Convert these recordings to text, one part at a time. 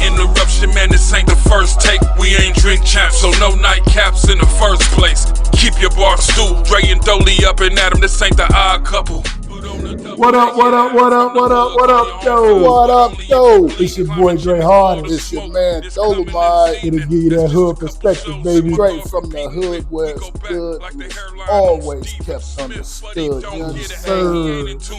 interruption, man, this ain't the first take. We ain't drink champs, so no nightcaps in the first place. Keep your bar stool, Dre and Dolly up and at 'em, this ain't the odd couple. What up, though? What up, though? It's your boy Dre Harding. It's your man Dolomite. It'll give you that hood perspective, baby. Straight from the hood where it's good, it's always kept understood. You understand?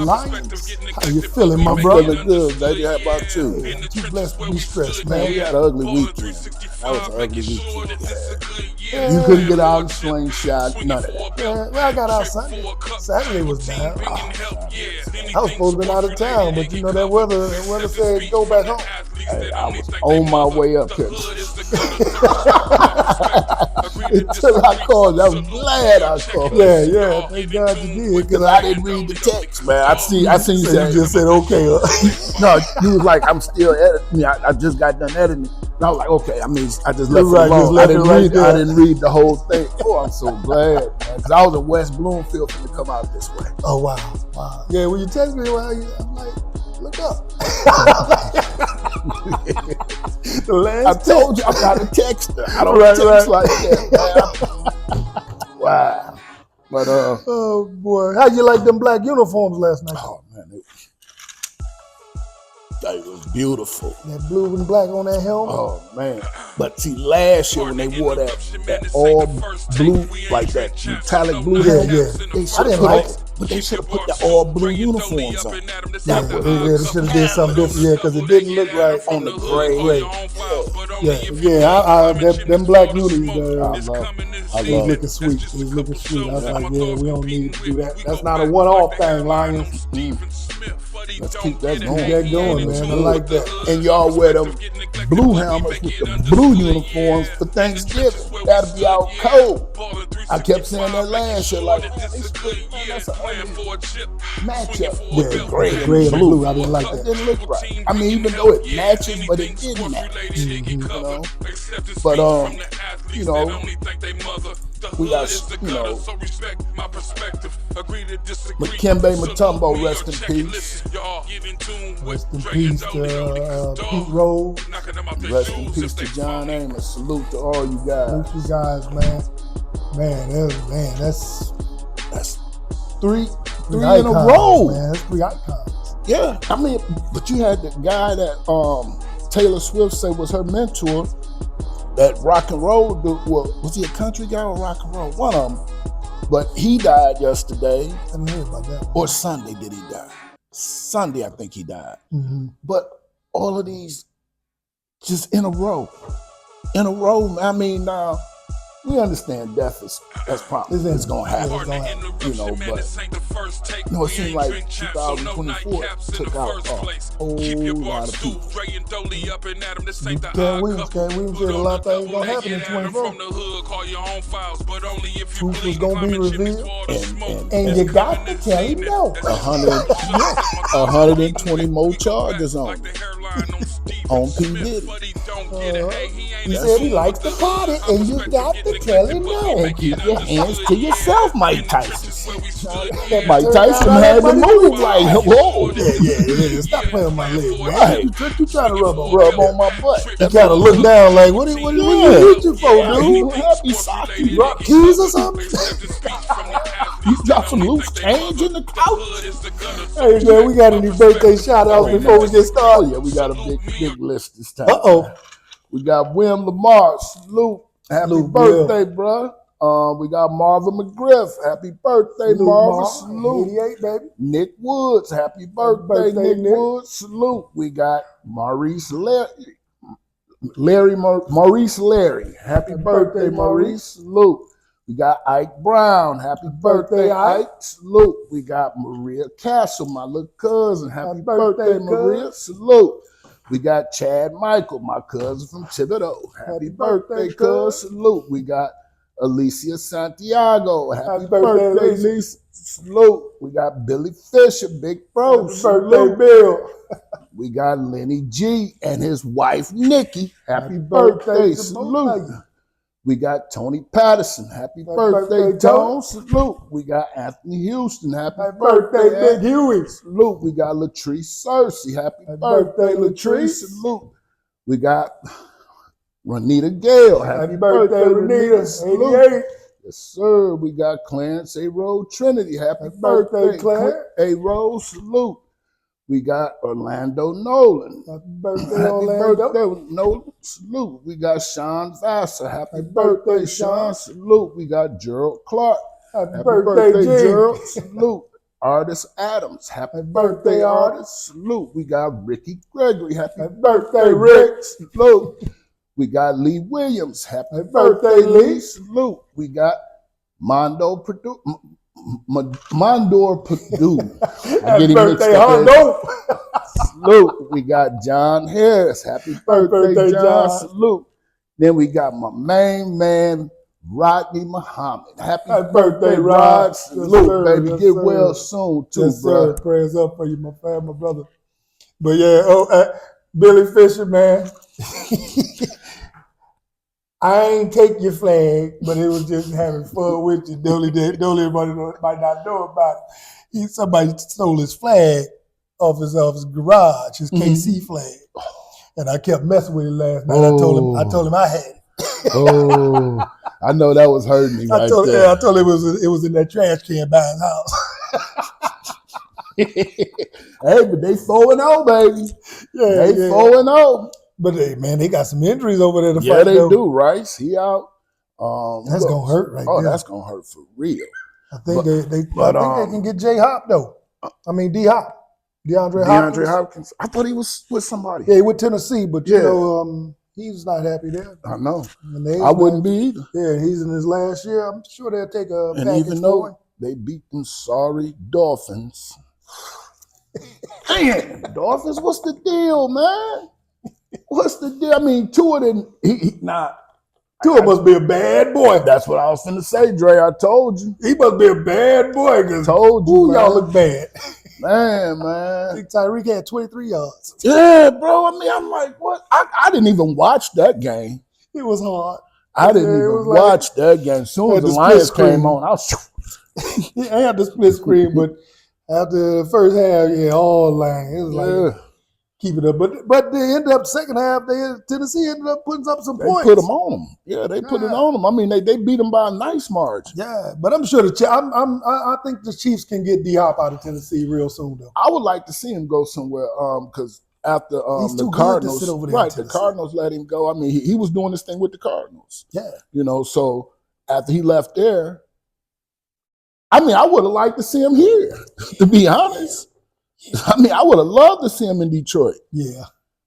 Lions. How you feeling, my brother? Feeling good, baby. How about you? Too blessed to be stressed, Man, we man. had an ugly weekend. That was an ugly weekend. You couldn't get out and slingshot, none of that. Well, I got out Sunday. Saturday was bad. I was supposed to be out of town, but you know that weather said go back home. Hey, I was on my way up here. Until I called, I was glad I called. Yeah, thank God you did. Because I didn't read the text, man. I seen you So you said, just said okay. no, you was like, I'm still editing. I just got done editing. And I was like, okay, I mean, I just left Right, it alone. just left it right I didn't read the whole thing. Oh, I'm so glad, man. Because I was in West Bloomfield to come out this way. Oh, wow. Yeah, when you text me, I'm like, look up. The last I told you I'm not a texter. I don't text like that, man. Wow. But, oh, boy. How you like them black uniforms last night? oh, man, it was beautiful. That blue and black on that helmet? Oh, man. But see, last year when they wore that all blue, like that metallic blue, Yeah. they I didn't like it. But they should have put the all blue uniforms on. Yeah, they should have did something different. Yeah, because it didn't look right On the gray. Them black unis, I it was love looking sweet. It was looking sweet. I was like, yeah, we don't need to do that. That's not a one-off thing, Lions. Let's keep that Keep going. that going, man. I like that. And y'all wear them blue helmets with the blue uniforms for Thanksgiving. That'll be out cold. I kept saying that last year, like, that's an ugly matchup with the gray and blue. I didn't like It that. didn't look right. I mean, even though it matches, but it didn't match. You know? But you know, we got, you know, Dikembe Mutombo, rest in peace. Rest in peace to Pete Rose. Rest in peace to John Amos. Salute to all you guys. Thank you guys, man. That's Three in a icons, row. man. That's 3 icons. Yeah, I mean, but you had the guy that Taylor Swift said was her mentor, that rock and roll dude. Well, was he a country guy or rock and roll? One of them. But he died yesterday. I didn't hear about that. Or Sunday did he die? Sunday, I think he died. Mm-hmm. But all of these just in a row. In a row. I mean, now, we understand death that's probably it's gonna happen, you know. But it seems like 2024 took out a whole lot of people. Can't win said a lot of things gonna happen in 24. Truth was gonna be revealed, and you got to tell him no. 120 more charges on P. Diddy. He said he likes to party, and you got to tell him no. And keep your hands to yourself, Mike Tyson. Mike Tyson had to move like, whoa. Yeah. Stop playing with my leg, man. Right. You trying to rub on my butt. You kind of look down like, what are you reaching for, dude? You happy sock? You Drop keys or something? You dropped some loose change in the couch. Hey, man, we got any birthday shout-outs before we get started? Yeah, we got a big list this time. Uh-oh. We got William Lamar, salute. Happy Salute, birthday, bro. We got Marvin McGriff. Happy birthday, Marvin. Salute. 88, baby. Nick Woods. Happy birthday, Nick Woods. Salute. We got Maurice Maurice Larry. Happy birthday, Maurice. Salute. We got Ike Brown. Happy birthday, Ike. Salute. We got Maria Castle, my little cousin. Happy birthday, Maria. Salute. We got Chad Michael, my cousin from Thibodeau. Happy birthday, cuz. Salute. We got Alicia Santiago. Happy birthday, Alicia. Salute. We got Billy Fisher, big bro. Happy birthday, Bill. We got Lenny G and his wife, Nikki. Happy birthday. Salute. We got Tony Patterson. Happy birthday, Tone. Salute. We got Anthony Houston. Happy birthday, Big Huey. Salute. We got Latrice Cersei. Happy birthday, Latrice. Salute. We got Renita Gale. Happy birthday, Renita. Salute. 88. Yes, sir. We got Clarence A. Rose Trinity. Happy birthday, Clarence. A. Rose. Salute. We got Orlando Nolan. Happy birthday, Happy Orlando. birthday, Nolan. Salute. We got Sean Vassar. Happy birthday, Sean. Salute. We got Gerald Clark. Happy birthday, G. Gerald. Salute. Artist Adams. Happy birthday, Artist. Salute. We got Ricky Gregory. Happy birthday, Rick. Salute. We got Lee Williams. Happy birthday, Lee. Salute. We got Mondo Purdue. Mondor Purdue. Happy birthday, Hondo. Salute. We got John Harris. Happy birthday, John. Salute. Then we got my main man, Rodney Muhammad. Happy birthday, Rod. Salute, sir. baby. Yes, Get sir. well soon, too, Yes, bro. sir. Prayers up for you, my family, my brother. But yeah, Billy Fisher, man. I ain't take your flag, but it was just having fun with you. Don't everybody might not know about it. Somebody stole his flag off his garage, his KC flag. And I kept messing with him last night. Oh. I told him I had it. Oh, I know that was hurting me I told him it was in that trash can by his house. Hey, but they 4-0, baby. Yeah, They 4-0. But hey, man, they got some injuries over there to Yeah, fight. they though. do. Rice, he out. That's gonna hurt right Oh, there. that's gonna hurt for real. I think but- they but, can get J Hop though. I mean D Hop, DeAndre Hopkins. I thought he was with somebody. Yeah, he with Tennessee, but you Yeah. know, he's not happy there. I know. And they- I wouldn't be either. Yeah, he's in his last year. I'm sure they'll take a And package even for though him. they beat them sorry Dolphins. Man, Dolphins, what's the deal, man? What's the deal? I mean, Tua didn't. Tua must be a bad boy. That's what I was finna say, Dre. I told you. He must be a bad boy because Told you, man. y'all look bad. Man. I think Tyreek had 23 yards. Yeah, bro. I mean, I'm like, what? I didn't even watch that game. It was hard. I didn't Yeah, it even was like- watch that game. As soon as Had the the split Lions screen. came on, I was. He had the split screen, but after the first half, yeah, all line. It was like Yeah, keep it up. But they ended up second half. Tennessee ended up putting up some they points. put them on them. Yeah, they put it Yeah. on them. I mean, they beat them by a nice margin. Yeah, but I'm sure I think the Chiefs can get D Hop out of Tennessee real soon though. I would like to see him go somewhere because after He's the too good to Cardinals, sit over there in right? The Tennessee. Cardinals let him go. I mean, he was doing this thing with the Cardinals, Yeah, you know. So after he left there, I mean, I would have liked to see him here. To be honest, I mean, I would have loved to see him in Detroit yeah.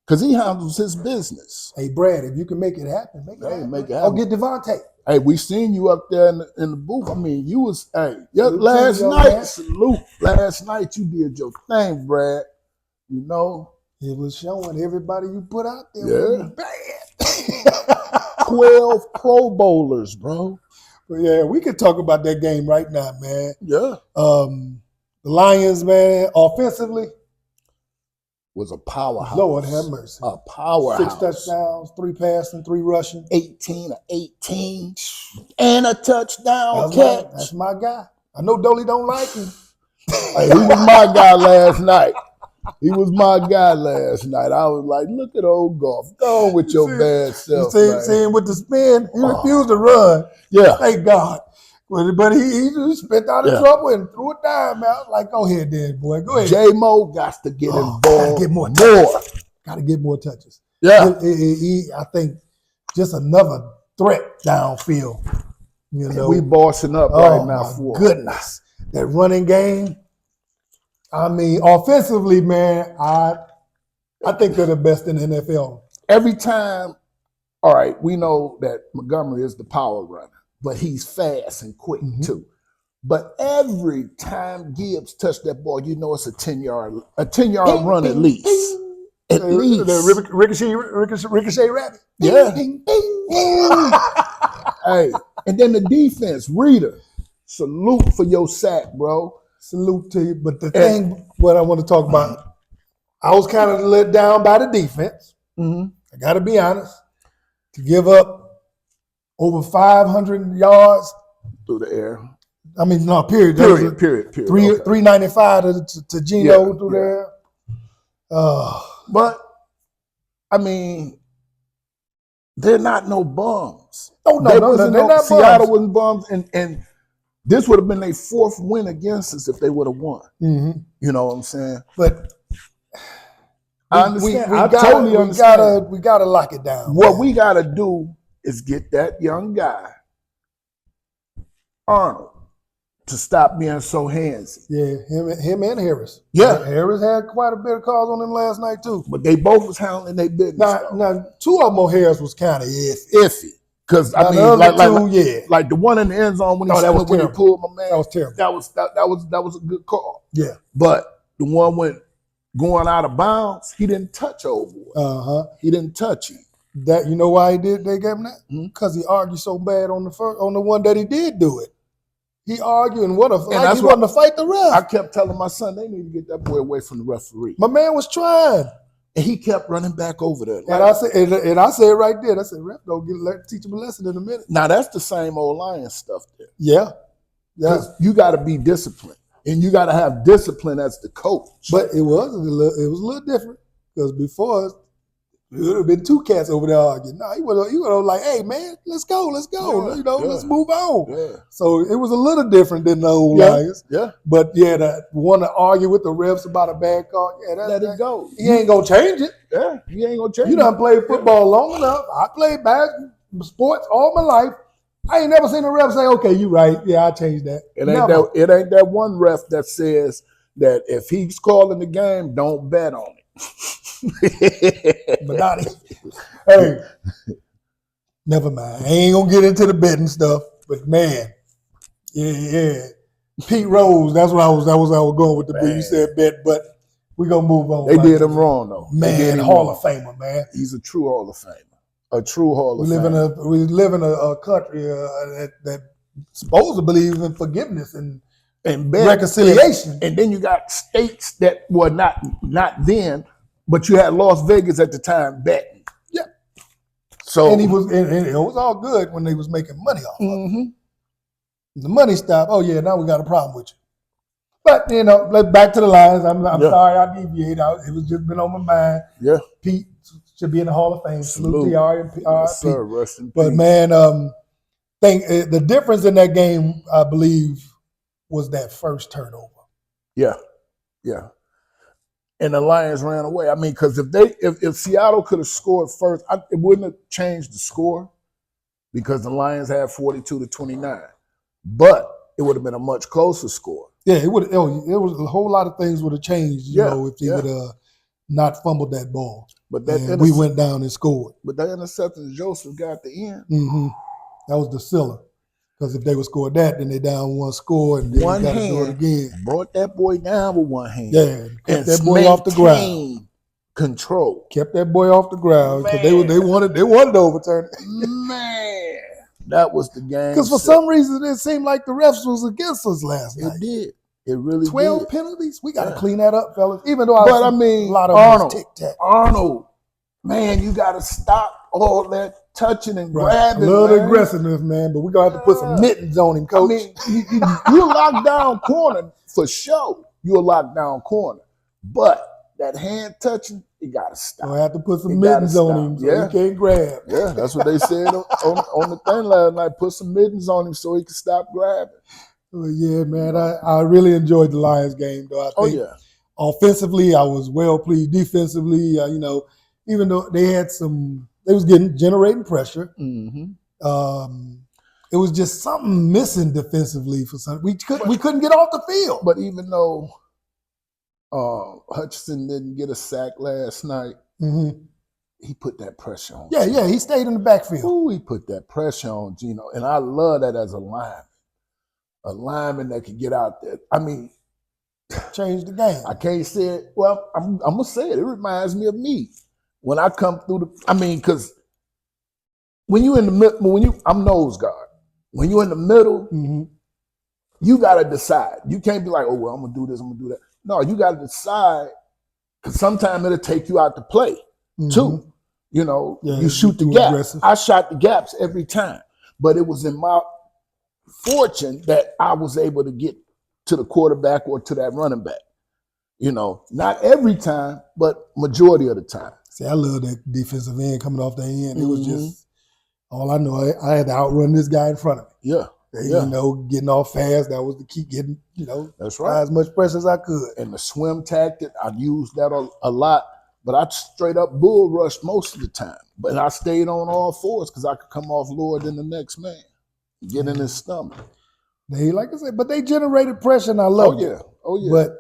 because he handles his business. Hey Brad, if you can make it happen, make it Hey, happen. make it Or happen. get Devontae. Hey, we seen you up there in the booth. I mean, you was Salute last to you, night. man. Salute. Last night you did your thing, Brad. You know, It was showing everybody you put out there. Yeah. was bad. 12 Pro Bowlers, bro. But yeah, we could talk about that game right now, man. Yeah, The Lions, man, offensively, was a powerhouse. Lord have mercy. A powerhouse. 6 touchdowns, 3 passing, 3 rushing. 18 of 18 and a touchdown That's catch. my guy. I know Dolly don't like him. Hey, he was my guy last night. He was my guy last night. I was like, look at old Golf. Go on with your bad You self, see man. him with the spin? He Oh. refused to run. Yeah. Thank God. But he just spent out of Yeah. trouble and threw it down, man. I was like, go ahead, then, boy. Go ahead. J-Mo got to get involved gotta get more touches. Got to get more touches. Yeah. I think just another threat downfield. You know, We bossing up oh right now my for goodness, that running game. I mean, offensively, man, I think they're the best in the NFL. every time. All right, we know that Montgomery is the power runner, but he's fast and quick Mhm. too. But every time Gibbs touched that ball, you know it's a 10-yard run at least. At least. The ricochet rabbit. Yeah. Ding, ding, ding. Hey, and then the defense, Reader, salute for your sack, bro. Salute to you. But the thing, what I want to talk about, I was kind of let down by the defense. Mm-hmm. I got to be honest. To give up over 500 yards. through the air. I mean, no, period. Period. 395 to Geno through there. But I mean, they're not no bums. Oh no, they're not Seattle bums. wasn't bums, and this would have been their 4th win against us if they would have won. Mm-hmm. You know what I'm saying? But I understand. I totally understand. We gotta lock it down. What man. we gotta do is get that young guy, Arnold, to stop being so handsy. Yeah, him and Harris. Yeah. Harris had quite a bit of calls on him last night too. But they both was handling their business. Now, 2 of them on Harris was kind of iffy. Because I mean, like the one in the end zone when he pulled my man. That was terrible. That was a good call. Yeah. But the one went going out of bounds, he didn't touch old boy. He didn't touch him. That, you know why they gave him that? Because he argued so bad on the one that he did do it. He argued and he wanted to fight the ref. I kept telling my son they need to get that boy away from the referee. My man was trying. And he kept running back over there. And I said right there, I said, ref, teach him a lesson in a minute. Now that's the same old Lions stuff there. Yeah. You gotta be disciplined. And you gotta have discipline as the coach. But it was a little different. Because before it would have been 2 cats over there arguing. No, he would have like, hey man, let's go. Yeah, let's move on. Yeah. So it was a little different than the old Lions. Yeah. But the one to argue with the refs about a bad call, let it go. He ain't gonna change it. Yeah, he ain't gonna change it. You done played football long enough. I played basketball, sports all my life. I ain't never seen a ref say, okay, you right. Yeah, I changed that. It ain't that one ref that says that if he's calling the game, don't bet on it. But not hey, never mind. I ain't gonna get into the betting stuff. But man, yeah. Pete Rose, that was I was going with the bet. You said bet, but we gonna move on. They did him wrong though. Man, Hall of Famer, man. He's a true Hall of Famer. A true Hall of Famer. We live in a country that supposed to believe in forgiveness and reconciliation. And then you got states that were not then, but you had Las Vegas at the time betting. Yeah. So and it was all good when they was making money off of it. The money stopped. Oh yeah, now we got a problem with you. But back to the Lions. I'm sorry I deviated. It was just been on my mind. Yeah. Pete should be in the Hall of Fame. Salute to R and P. Yes, sir. Rest in but peace. man, the difference in that game, I believe, was that first turnover. Yeah. And the Lions ran away. I mean, because if Seattle could have scored first, it wouldn't have changed the score because the Lions had 42-29. But it would have been a much closer score. Yeah, it would. It was a whole lot of things would have changed. If he would have not fumbled that ball. But we went down and scored. But that interception Joseph got at the end. Mm-hmm. That was the Siller. Because if they would score that, then they down 1 score and then one got to hand do it again. Brought that boy down with one hand. Yeah, kept that boy off the ground. Control. Kept that boy off the ground because they wanted to overturn it. Man, that was the game. Because for some reason it seemed like the refs was against us last night. It did. It really 12 did. penalties. We got to clean that up, fellas. Even though a lot of Arnold, tic-tac. Arnold, man, you got to stop all that touching and grabbing. A little aggressiveness, man. But we gonna have to put some mittens on him, coach. I mean, you lock down corner for sure. You're locked down corner, but that hand touching, you got to stop. I have to put some mittens on him so he can't grab. Yeah, that's what they said on the thing last night. Put some mittens on him so he can stop grabbing. Well, yeah, man. I really enjoyed the Lions game, though. I think offensively, I was well pleased. Defensively, even though they was generating pressure. Mm-hmm. It was just something missing defensively for some. We couldn't get off the field. But even though Hutchinson didn't get a sack last night, he put that pressure on. Yeah, he stayed in the backfield. Ooh, he put that pressure on Geno, and I love that as a lineman that can get out there. I mean, change the game. I can't say it. Well, I'm gonna say it. It reminds me of me when I come through because when you in the middle, I'm nose guard. When you're in the middle, you got to decide. You can't be like, oh, well, I'm going to do this, I'm going to do that. No, you got to decide because sometimes it'll take you out to play too. You shoot the gap. I shot the gaps every time. But it was in my fortune that I was able to get to the quarterback or to that running back. You know, not every time, but majority of the time. See, I love that defensive end coming off the end. It was Mhm. just all I know. I had to outrun this guy in front of me. Yeah, yeah. You know, getting off fast. That was the key. Getting, That's right. as much pressure as I could. And the swim tactic, I used that a lot, but I straight up bull rushed most of the time. But I stayed on all fours because I could come off lower than the next man, get in his stomach. They, like I said, but they generated pressure, and I love it. Oh yeah. But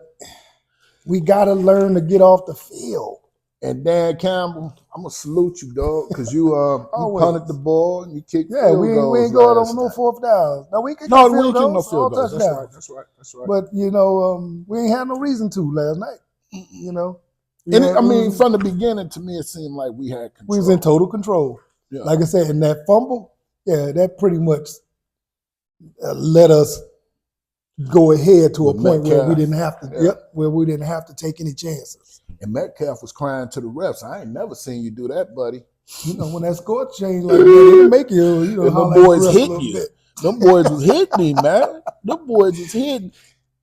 we got to learn to get off the field. And Dan Campbell, I'm gonna salute you, dog, because you Always. punted the ball and you kicked. Yeah, field we goals ain't going last on no night. fourth downs. No, we can No, kick we field ain't kicking no goals, field all goals. That's touchdowns. right. That's right. That's right. But we ain't had no reason to last night. You know, And Yeah, I mean, we- from the beginning, to me, it seemed like we had control. we was in total control. Yeah. Like I said, in that fumble, yeah, that pretty much let us go ahead to a With point where we Metcalf. didn't have to. Yeah. Yep, where we didn't have to take any chances. And Metcalf was crying to the refs. I ain't never seen you do that, buddy. You know, when that score changed like that, it make you, And holler them at the boys ref a hit little you. bit. Them boys was hitting me, man. Them boys was hitting.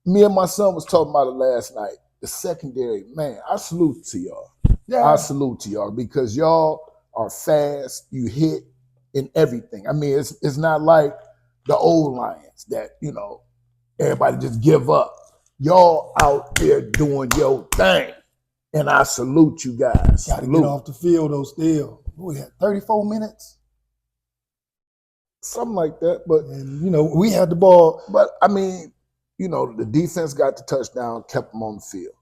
Me and my son was talking about it last night. The secondary, man, I salute to y'all. Yeah, I salute to y'all because y'all are fast. You hit in everything. I mean, it's not like the old Lions that, everybody just give up. Y'all out there doing your thing. And I salute you guys. got to Salute. get off the field though. Still, we had 34 minutes, Something like that. But and we had the ball. I mean, the defense got the touchdown, kept them on the field.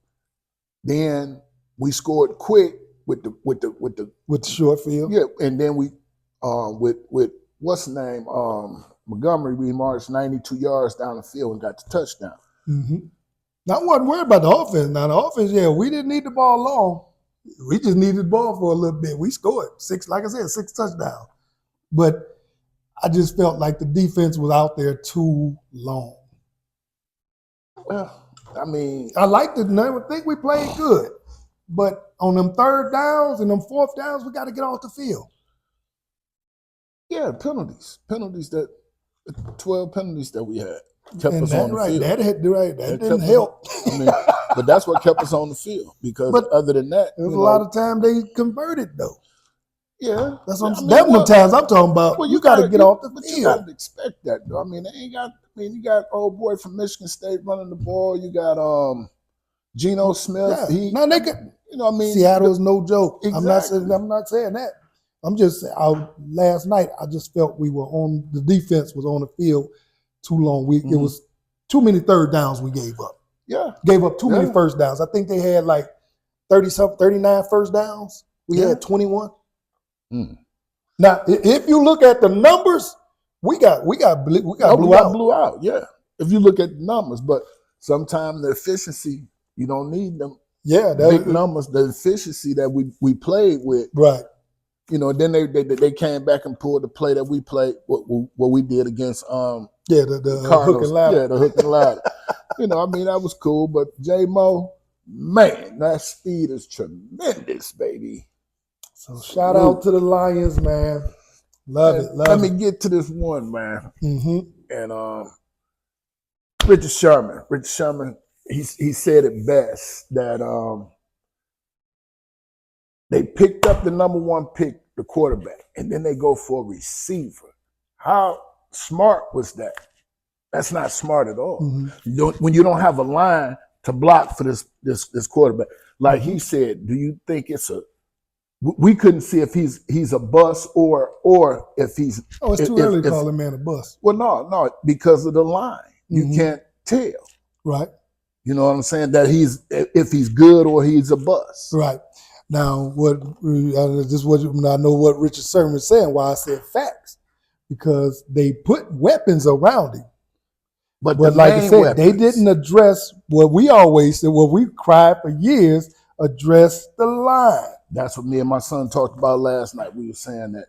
Then we scored quick with the With the short field. yeah, and then we with what's the name? Montgomery, we marched 92 yards down the field and got the touchdown. Mm-hmm. I wasn't worried about the offense. Now the offense, we didn't need the ball long. We just needed the ball for a little bit. We scored 6 touchdowns. But I just felt like the defense was out there too long. Well, I mean, I liked it, and I think we played good. But on them third downs and them fourth downs, we got to get off the field. yeah, penalties that 12 penalties that we had kept And us on the field. that That didn't kept us help. I mean, but that's what kept us on the field because But other than that, There was a lot of time they converted though. yeah, That's what I'm I saying. mean, That's the times I'm talking about. Well, you got to get off the but you field. got to expect that, though. I mean, they ain't got. I mean, you got old boy from Michigan State running the ball. You got Geno Smith. Yeah. No, they could. I mean, Seattle is no joke. Exactly. I'm not saying that. I'm just saying. Last night, I just felt we were on. The defense was on the field too long. It Mhm. was too many third downs we gave up. yeah, Gave up too many Yeah. first downs. I think they had like 30-something, 39 first downs. We Yeah. had 21. Mm. Now, if you look at the numbers, we got blew out. Yeah, if you look at the numbers, but sometimes the efficiency you don't need them Yeah, big numbers. The efficiency that we played with, right. Then they came back and pulled the play that we played. What we did against Yeah, the Cardinals. hook and ladder. Yeah, the hook and ladder. I mean, that was cool. But J-Mo, man, that speed is tremendous, baby. So shout out to the Lions, man. Love it. Let me get to this one, man. Mm-hmm. And Richard Sherman, he said it best that they picked up the number 1 pick, the quarterback, and then they go for a receiver. How smart was that? That's not smart at all. Mm-hmm. When you don't have a line to block for this quarterback, like he said, do you think it's a? We couldn't see if he's a bust or if he's. Oh, it's too early to call a man a bust. Well, no, because of the line, you Mhm. can't tell. Right, You know what I'm saying? That if he's good or he's a bust. right. Now, I know what Richard Sherman is saying, why I said facts. Because they put weapons around him. But But like I said, they didn't address what we always said, what we cried for years, address the line. That's what me and my son talked about last night. We were saying that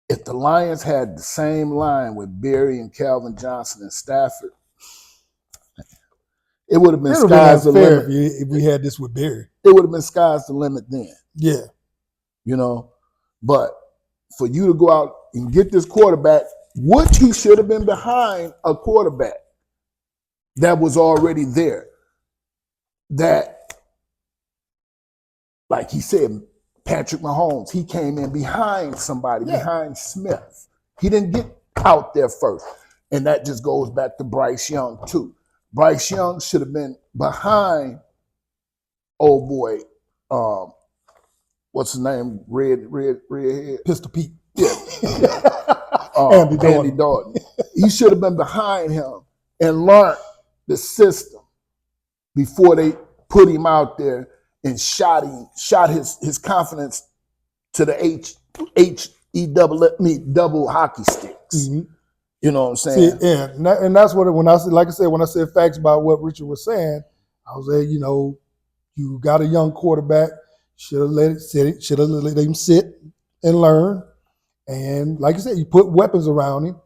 if the Lions had the same line with Berry and Calvin Johnson and Stafford, it would have been It would have sky's the been unfair limit. if we had this with Barry. It would have been sky's the limit then, Yeah. But for you to go out and get this quarterback, which he should have been behind a quarterback that was already there. That, like he said, Patrick Mahomes, he came in behind somebody, behind Smith. He didn't get out there first. And that just goes back to Bryce Young, too. Bryce Young should have been behind old boy, what's his name? Redhead? Pistol Pete. Yeah. Andy Dalton. He should have been behind him and learned the system before they put him out there and shot his confidence to the double hockey sticks. Mm-hmm. You know what I'm saying? See, and that's what when I said facts about what Richard was saying, I was saying, you got a young quarterback, should have let him sit and learn. And like I said, you put weapons around him.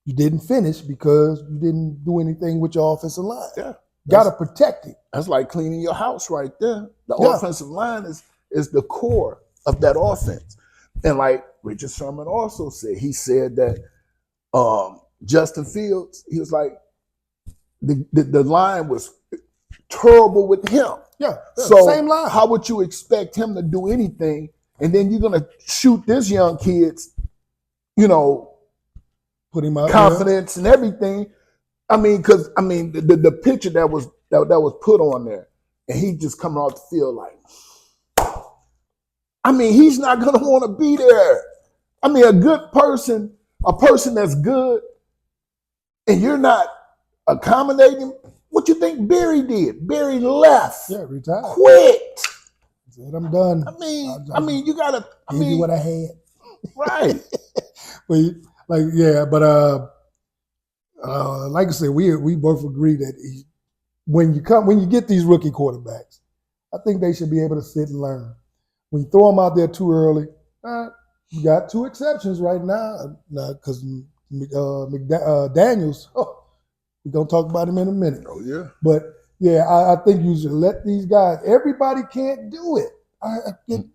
You didn't finish because you didn't do anything with your offensive line. Yeah. Got to protect it. That's like cleaning your house right there. The offensive line is the core of that offense. And like Richard Sherman also said, he said that Justin Fields, he was like, the line was terrible with him. Yeah, so same line. How would you expect him to do anything? And then you're going to shoot this young kid's, put him out confidence and everything. I mean, because the picture that was put on there, and he just coming off the field like, he's not going to want to be there. A good person, a person that's good, and you're not accommodating. What you think Barry did? Barry left. Yeah, retired. Quit. Said, I'm done. You gotta. Give you what I had. Right. like I said, we both agree that when you get these rookie quarterbacks, I think they should be able to sit and learn. When you throw them out there too early, you got two exceptions right now, because McDaniels. We're going to talk about him in a minute. Oh, yeah. But, yeah, I think you should let these guys. Everybody can't do it. It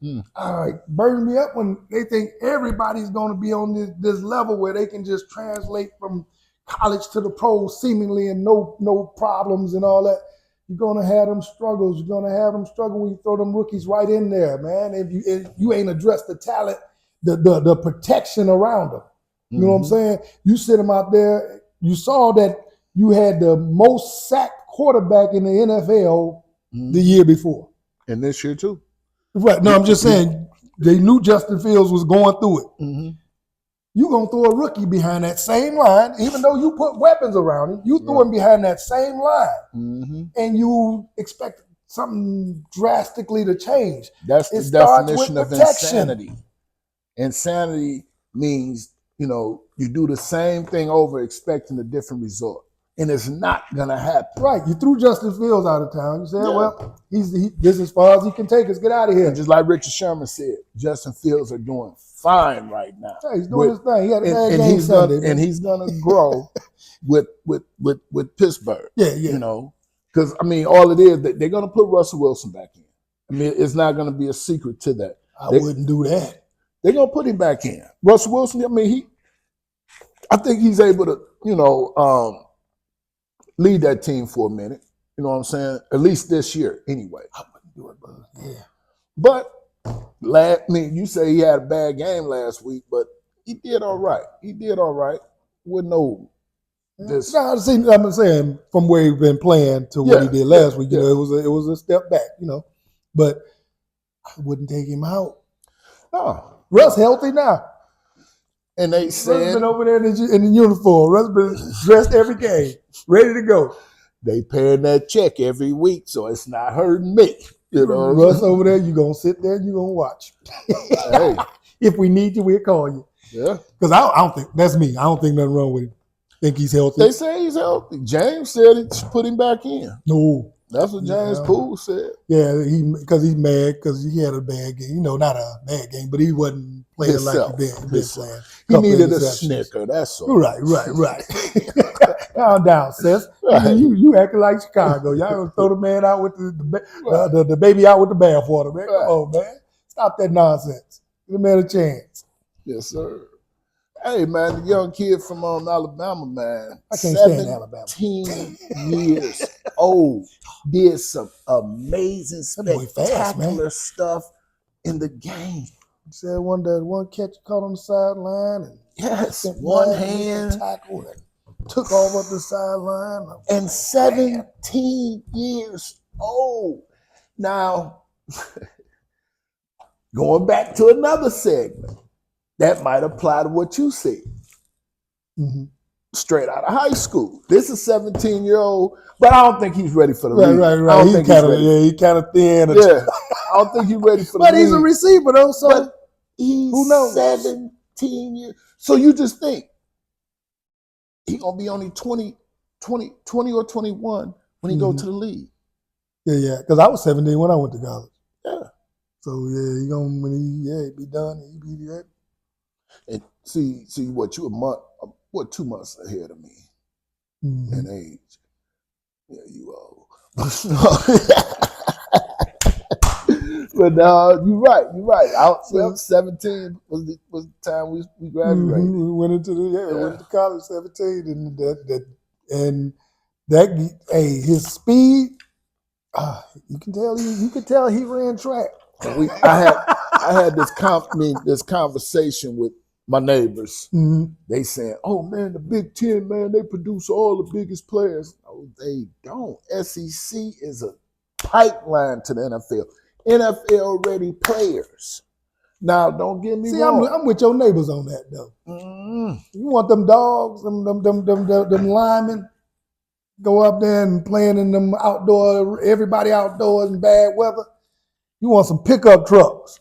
burns me up when they think everybody's going to be on this level where they can just translate from college to the pros seemingly and no problems and all that. You're going to have them struggles. You're going to have them struggle when you throw them rookies right in there, man. If you ain't addressed the talent, the protection around them. You know what I'm saying? You sit them out there. You saw that you had the most sacked quarterback in the NFL the year before. And this year, too. Right. No, I'm just saying they knew Justin Fields was going through it. Mm-hmm. You're going to throw a rookie behind that same line, even though you put weapons around him, you threw him behind that same line, and you expect something drastically to change. That's the definition of insanity. Insanity means, you do the same thing over expecting a different result. And it's not going to happen. Right. You threw Justin Fields out of town. You said, well, this is as far as he can take us. Get out of here. And just like Richard Sherman said, Justin Fields are doing fine right now. Yeah, he's doing his thing. He had a bad game Sunday. And he's going to grow with Pittsburgh. Yeah. Because, all it is, they're going to put Russell Wilson back in. It's not going to be a secret to that. I wouldn't do that. They're going to put him back in. Russell Wilson, I think he's able to, lead that team for a minute. You know what I'm saying? At least this year, anyway. I wouldn't do it, brother. Yeah. But, you say he had a bad game last week, but he did all right. With no. I'm saying from where he's been playing to what he did last week, it was a step back, But I wouldn't take him out. No. Russ healthy now. And they said Russ been over there in the uniform. Russ been dressed every game, ready to go. They paying that check every week, so it's not hurting me. Russ over there, you gonna sit there and you gonna watch. Hey. If we need you, we'll call you. Yeah. Because I don't think that's me. I don't think nothing wrong with him. Think he's healthy. They say he's healthy. James said it should put him back in. No. That's what James Poole said. Yeah, because he's mad because he had a bad game. Not a bad game, but he wasn't playing like he been playing. He needed a snicker, that's all. Right. Calm down, sis. Right. You acting like Chicago. Y'all gonna throw the man out with the baby out with the bathwater, man. Come on, man. Stop that nonsense. Give the man a chance. Yes, sir. Hey, man, the young kid from Alabama, man. I can't stand Alabama. 17 years old. Did some amazing, That boy fast, man. spectacular stuff in the game. Said one catch caught on the sideline and Yes, sent one back, hand. tackle and took off up the sideline. And 17 years old. Now, going back to another segment, that might apply to what you said. Mm-hmm. Straight out of high school. This is 17-year-old, but I don't think he's ready for the league. Right. I don't think he's ready. He kind of thin. Yeah, I don't think he's ready for the league. But he's a receiver though, so But he's who knows? 17 years. So you just think he gonna be only 20 or 21 when he go to the league. Yeah. Because I was 17 when I went to college. Yeah. So yeah, he gonna when he be done. He be that. And see what you a month, 2 months ahead of me in age. Yeah, you old. But you're right. Out 17 was the time we graduated. We went into went into college 17, and that his speed. You can tell he ran track. I had this conversation with my neighbors. Mm-hmm. They saying, "Oh man, the Big Ten, man, they produce all the biggest players." No, they don't. SEC is a pipeline to the NFL. NFL ready players. Now, don't get me wrong. I'm with your neighbors on that though. You want them dogs, them linemen, go up there and playing in them outdoor, everybody outdoors in bad weather. You want some pickup trucks.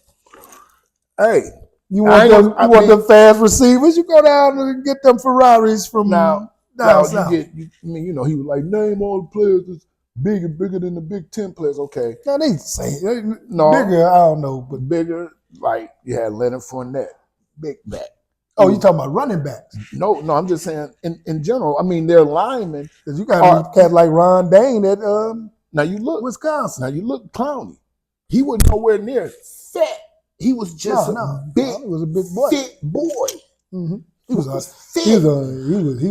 Hey, you want them fast receivers. You go down and get them Ferraris from down south. He was like, name all the players that's bigger than the Big Ten players. Okay. Now they say No. bigger, I don't know, but bigger, like you had Leonard Fournette, big back. Oh, you talking about running backs? No, I'm just saying in general. I mean, they're linemen. Because you got cats like Ron Dane at now you look Wisconsin. Now you look Clowney. He wasn't nowhere near fat. He was just big. He was a big boy. Fit boy. Mm-hmm. He was fit. He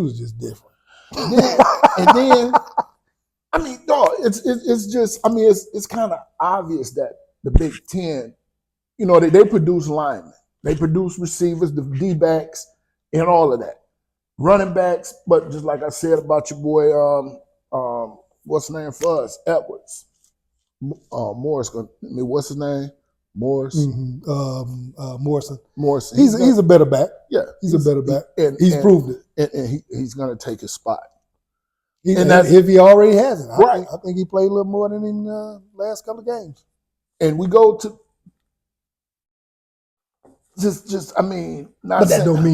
was just different. And then I mean, dog, it's just, I mean, it's kind of obvious that the Big Ten, they produce linemen. They produce receivers, the D-backs, and all of that. Running backs, but just like I said about your boy, what's his name for us? Edwards. Morris, what's his name? Morris. Mm-hmm. Morrison. Morrison. He's a better back. Yeah. He's a better back. And he's proved it. And he's going to take his spot. And that's if he already has it. Right. I think he played a little more than in the last couple of games. And we go to I mean, not but that don't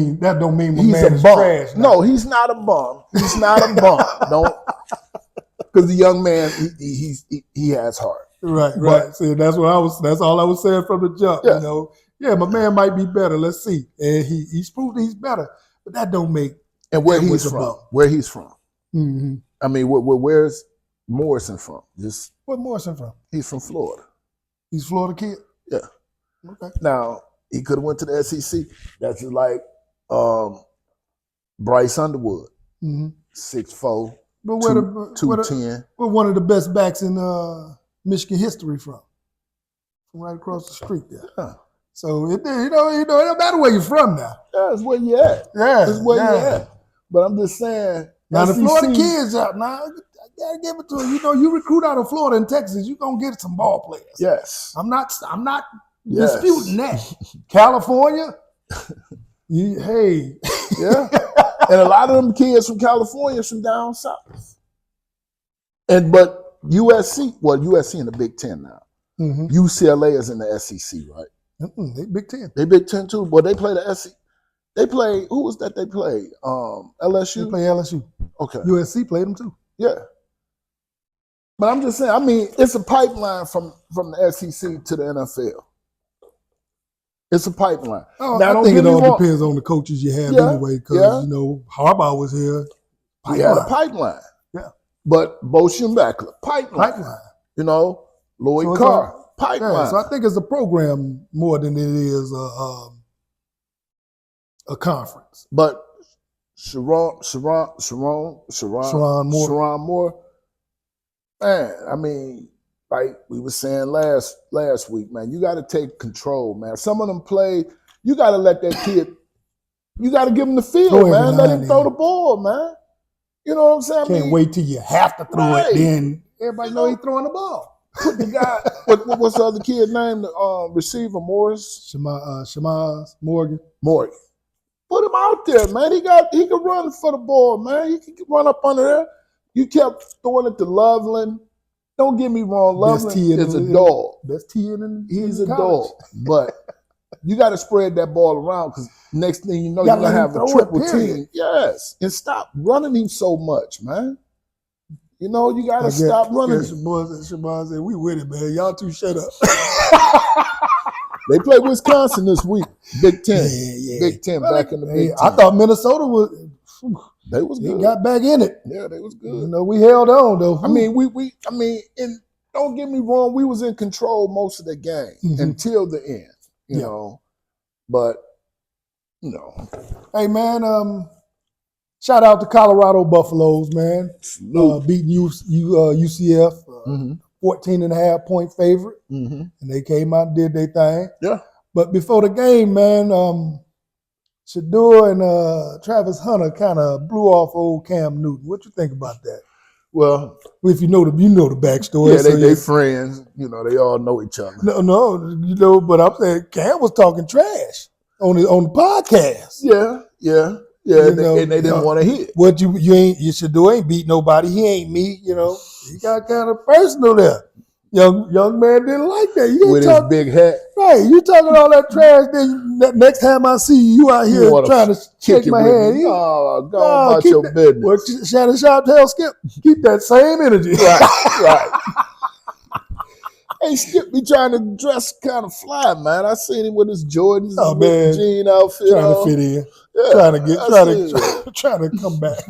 mean my he's man a is bum. trash. No, he's not a bum. He's not a bum. Don't, because the young man he has heart. Right. See, that's all I was saying from the jump. Yeah. My man might be better. Let's see. And he's proved he's better, but that don't make. And where he's from. Where he's from. Mm-hmm. I mean, where's Morrison from? Where's Morrison from? He's from Florida. He's a Florida kid. Yeah. Okay. Now he could have went to the SEC. That's just like Bryce Underwood, 6'4", but 210. We're one of the best backs in Michigan history from right across the street there. Yeah. So it don't matter where you're from now. Yeah, that's where you at. Yeah, that's where you at. But I'm just saying. Now the Florida kids out now. I gotta give it to them. You recruit out of Florida and Texas, you're gonna get some ball players. Yes. I'm not disputing that. California, hey. Yeah. And a lot of them kids from California from down south. But USC in the Big Ten now. Mm-hmm. UCLA is in the SEC, right? They Big Ten. They Big Ten too. But they play the SEC. They play, who was that they played? LSU? They play LSU. Okay. USC played them too. Yeah. But I'm just saying, I mean, it's a pipeline from the SEC to the NFL. It's a pipeline. Oh, now, I think it all depends on the coaches you have anyway, because, Harbaugh was here. He had a pipeline. Yeah. But Bo Schembechler, pipeline. Lloyd Carr, pipeline. Yeah, so I think it's a program more than it is a conference. But Sharon Moore, man, I mean, like we were saying last week, man, you got to take control, man. Some of them play, you got to let that kid, you got to give him the field, man. Let him throw the ball, man. You know what I'm saying? Can't wait till you have to throw it, then everybody know he's throwing the ball. Put the guy, what's the other kid's name? The receiver, Morris? Shamaz Morgan. Put him out there, man. He can run for the ball, man. He can run up under there. You kept throwing it to Loveland. Don't get me wrong, Loveland is a dog. Best T in He's a dog. But you got to spread that ball around because next thing you know, you're going to have a triple team. Yes. And stop running him so much, man. You know, you got to stop running him. Shamaz said, we with it, man. Y'all two shut up. They play Wisconsin this week. Big Ten. Yeah. Big Ten back in the Big Ten. I thought Minnesota was. They was good. They got back in it. Yeah, they was good. You know, we held on though. I mean, and don't get me wrong, we was in control most of the game until the end. You know, but you know. Hey man, shout out to Colorado Buffaloes, man. Beating UCF. 14.5 point favorite, and they came out and did their thing. Yeah. But before the game, man, Shedeur and Travis Hunter kind of blew off old Cam Newton. What you think about that? Well, if you know the backstory. Yeah, they friends. You know, they all know each other. No, you know, but I'm saying Cam was talking trash on the podcast. Yeah. And they didn't want to hear. What you Shedeur ain't beat nobody. He ain't me. You know, he got kind of personal there. Young man didn't like that. With his big hat. Right, you talking all that trash. Then next time I see you out here trying to shake my hand. Go about your business. Well, Shannon Sharp tell Skip, keep that same energy. Right. Hey, Skip be trying to dress kind of fly, man. I seen him with his Jordans, jean outfit, trying to fit in, trying to come back.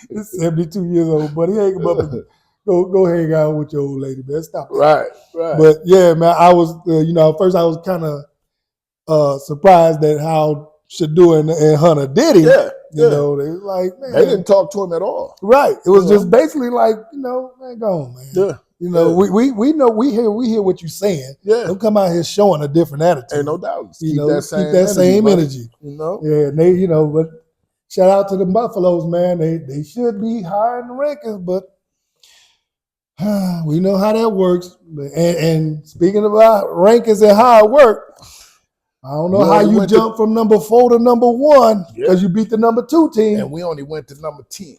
He's 72 years old, but he ain't come up and go hang out with your old lady, man. Stop. Right. But yeah, man, I was, at first I was kind of surprised at how Shedeur and Hunter did it. Yeah. You know, they was like, man, they didn't talk to him at all. Right. It was just basically like, man, go on, man. Yeah. You know, we know we hear what you're saying. Yeah. Don't come out here showing a different attitude. Ain't no doubt. Keep that same energy. You know? Yeah, and they, but shout out to the Buffaloes, man. They should be higher in the rankings, but we know how that works. And speaking about rankings and how it works, I don't know how you jump from number 4 to number 1 because you beat the number 2 team. And we only went to number 10.